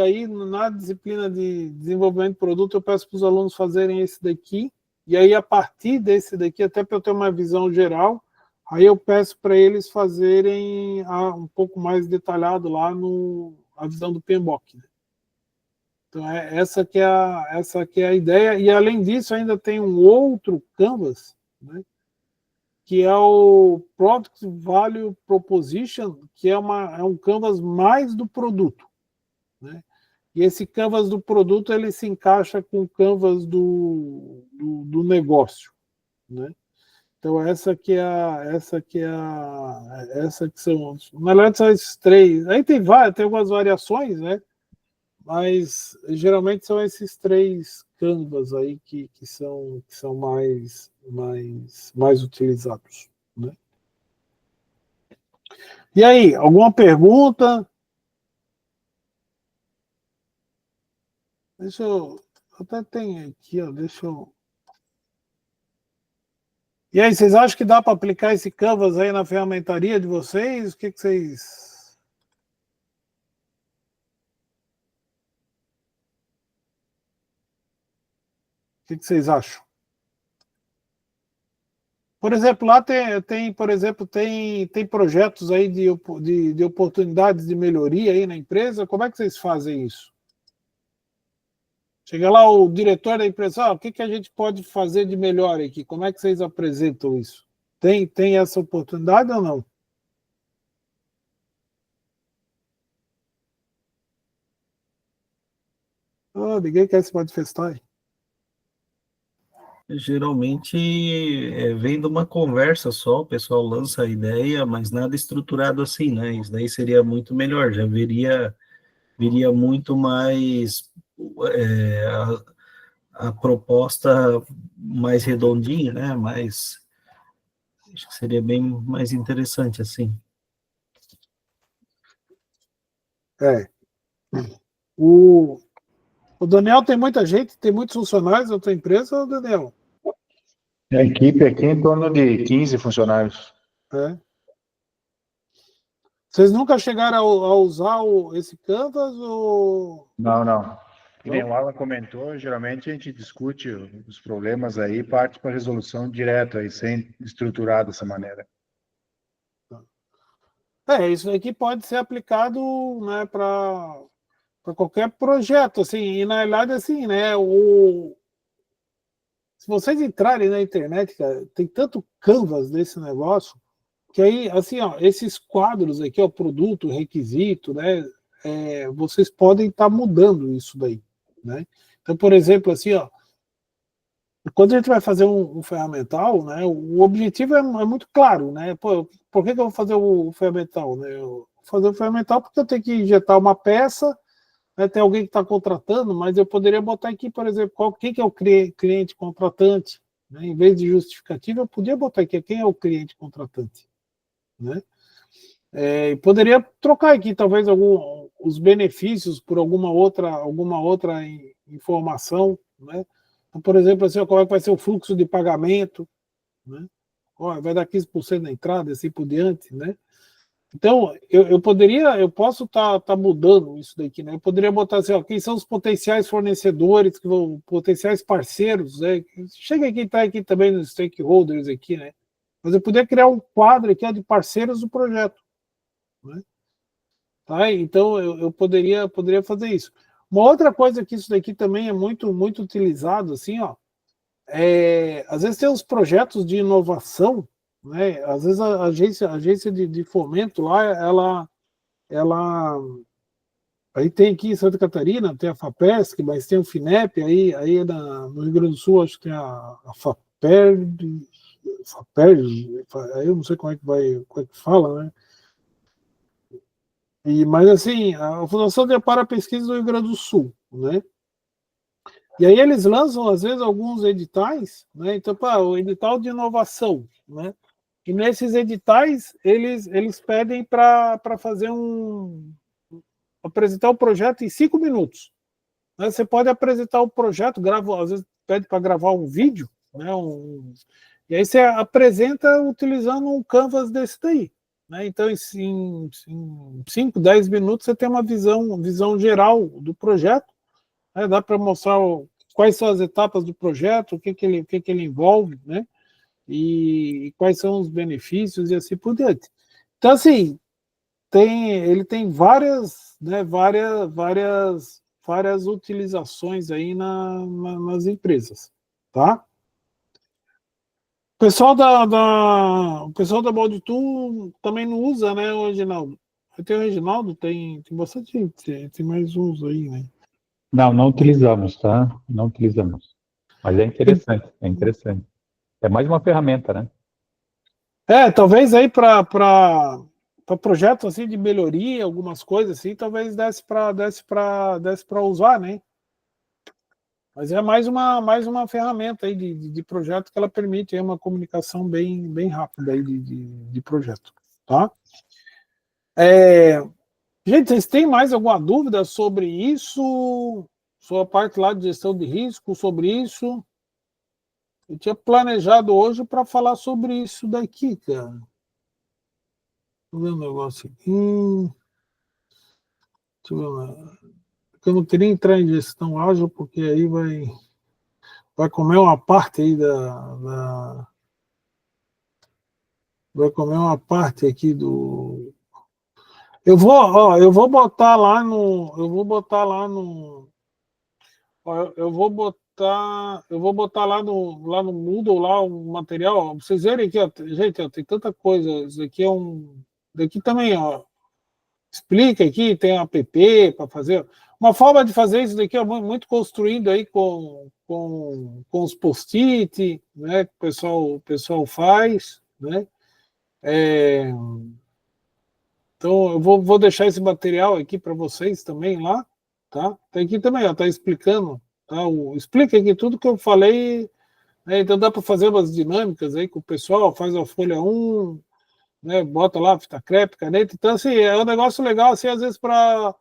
aí, na disciplina de desenvolvimento de produto, eu peço para os alunos fazerem esse daqui, e aí, a partir desse daqui, até para eu ter uma visão geral, aí eu peço para eles fazerem um pouco mais detalhado lá a visão do PMBOK. Né? Então, essa que é a ideia. E, além disso, ainda tem um outro Canvas, né, que é o Product Value Proposition, que é um Canvas mais do produto. Né? E esse Canvas do produto ele se encaixa com o Canvas do negócio. Né? Então, essa que são... Na verdade, são esses três. Aí tem algumas variações, né? Mas geralmente são esses três Canvas aí que são mais utilizados. Né? E aí, alguma pergunta? Deixa eu até tem aqui, ó, deixa eu... E aí, vocês acham que dá para aplicar esse Canvas aí na ferramentaria de vocês? O que vocês... O que vocês acham? Por exemplo, lá tem projetos aí de oportunidades de melhoria aí na empresa. Como é que vocês fazem isso? Chega lá o diretor da empresa, o que a gente pode fazer de melhor aqui? Como é que vocês apresentam isso? Tem essa oportunidade ou não? Ninguém quer se manifestar aí. Geralmente vem de uma conversa só, o pessoal lança a ideia, mas nada estruturado assim, né? Isso daí seria muito melhor, já viria muito mais a proposta mais redondinha, né? Acho que seria bem mais interessante assim. O Daniel, tem muita gente, tem muitos funcionários na tua empresa, Daniel? A equipe aqui é em torno de 15 funcionários. Vocês nunca chegaram a usar esse Canvas? Ou... Não. Que nem o Alan comentou, geralmente a gente discute os problemas aí e parte para resolução direta, aí, sem estruturar dessa maneira. Isso aqui pode ser aplicado, né, para qualquer projeto, assim, e na realidade, assim, né, se vocês entrarem na internet, cara, tem tanto canvas desse negócio, que aí, assim, ó, esses quadros aqui, ó, produto, requisito, né, vocês podem estar mudando isso daí, né? Então, por exemplo, assim, ó, quando a gente vai fazer um ferramental, né, o objetivo é muito claro, né? Pô, por que eu vou fazer o ferramental, né? Eu vou fazer o ferramental porque eu tenho que injetar uma peça, né, tem alguém que está contratando, mas eu poderia botar aqui, por exemplo, quem que é o cliente contratante, né? Em vez de justificativa, eu podia botar aqui quem é o cliente contratante, né? E poderia trocar aqui talvez os benefícios por alguma outra informação, né? Então, por exemplo, assim, qual é que vai ser o fluxo de pagamento, né? Vai dar 15% na entrada, assim por diante, né? Então, eu posso estar mudando isso daqui, né? Eu poderia botar assim, ó, quem são os potenciais fornecedores, potenciais parceiros, né? Chega aqui, tá aqui também nos stakeholders aqui, né? Mas eu poderia criar um quadro aqui, ó, de parceiros do projeto, né? Tá? Então, eu poderia fazer isso. Uma outra coisa que isso daqui também é muito, muito utilizado, assim, ó, às vezes tem uns projetos de inovação, né? Às vezes a agência de fomento lá, ela aí tem aqui em Santa Catarina, tem a FAPESC, mas tem o FINEP, aí no Rio Grande do Sul, acho que tem a FAPERD, aí eu não sei como é que fala, né? Mas assim, a Fundação de Amparo à Pesquisa do Rio Grande do Sul, né? E aí eles lançam, às vezes, alguns editais, né? Então, o edital de inovação, né? E nesses editais, eles pedem para fazer apresentar o projeto em 5 minutos. Né? Você pode apresentar o projeto, às vezes pede para gravar um vídeo, né? E aí você apresenta utilizando um canvas desse daí. Né? Então, em 5, 10 minutos, você tem uma visão geral do projeto. Né? Dá para mostrar quais são as etapas do projeto, o que ele envolve, né? E quais são os benefícios e assim por diante. Então, assim, ele tem várias utilizações aí nas empresas, tá? O pessoal da Balditu também não usa, né, o Reginaldo? Tem o Reginaldo, tem bastante gente, tem mais uns aí, né? Não utilizamos, tá? Não utilizamos. Mas é interessante, é interessante. É mais uma ferramenta, né? Talvez aí para projetos assim de melhoria, algumas coisas assim, talvez desse para usar, né? Mas é mais uma ferramenta aí de projeto que ela permite aí uma comunicação bem rápida aí de projeto, tá? Gente, vocês têm mais alguma dúvida sobre isso? Sobre a parte lá de gestão de risco, sobre isso? Eu tinha planejado hoje para falar sobre isso daqui, cara. Deixa eu ver um negócio aqui. Deixa eu ver. Eu não queria entrar em gestão ágil, porque aí vai comer uma parte aí vai comer uma parte aqui do. Eu vou botar lá no. Eu vou botar lá no Moodle lá um material, ó, pra vocês verem aqui, ó, gente, ó, tem tanta coisa. Isso aqui daqui também, ó. Explica aqui, tem um app para fazer. Uma forma de fazer isso daqui é muito construindo aí com os post-it, né, que o pessoal faz, né? Então, eu vou deixar esse material aqui para vocês também lá, tá? Tem aqui também, ó, tá explicando, tá? Explica aqui tudo que eu falei, né? Então dá para fazer umas dinâmicas aí com o pessoal, faz a folha 1, né? Bota lá fita crepe, caneta. Então, assim, é um negócio legal, assim, às vezes para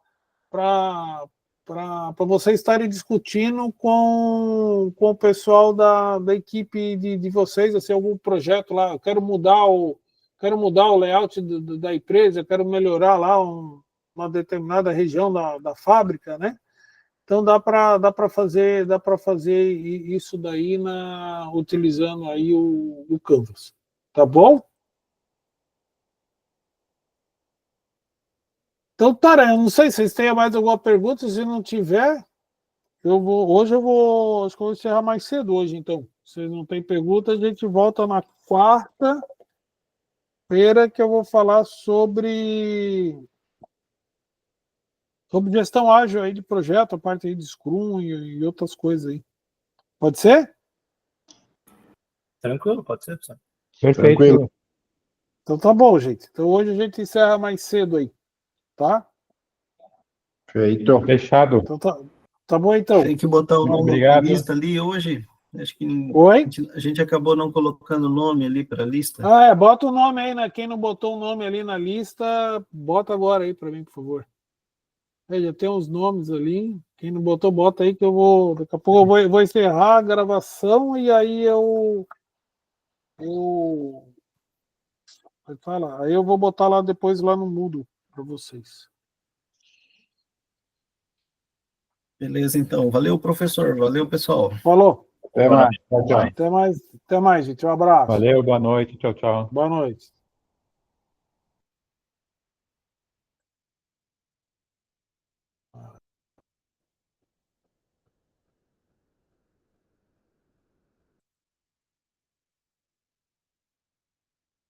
vocês estarem discutindo com o pessoal da equipe de vocês, assim, algum projeto lá, eu quero mudar o layout da empresa, eu quero melhorar lá uma determinada região da fábrica, né? Então dá para fazer isso daí utilizando aí o Canvas. Tá bom? Então, tá, eu não sei se vocês têm mais alguma pergunta, se não tiver, acho que eu vou encerrar mais cedo hoje, então. Se não tem pergunta, a gente volta na quarta-feira que eu vou falar sobre gestão ágil aí de projeto, a parte aí de Scrum e outras coisas aí. Pode ser? Tranquilo, pode ser, pessoal. Perfeito. Tranquilo. Então tá bom, gente. Então hoje a gente encerra mais cedo aí, tá? Feito. Fechado. Então tá bom então. Tem que botar o nome na Obrigado. lista ali hoje. Acho que Oi? a gente acabou não colocando o nome ali para a lista. Bota o nome aí, né? Quem não botou o nome ali na lista, bota agora aí para mim, por favor. Já tem uns nomes ali. Quem não botou, bota aí que eu vou. Daqui a pouco eu vou encerrar a gravação e aí eu aí eu vou botar lá depois lá no Moodle para vocês. Beleza, então. Valeu, professor. Valeu, pessoal. Falou. Até mais. Tchau, tchau. Até mais, gente. Um abraço. Valeu, boa noite. Tchau, tchau. Boa noite.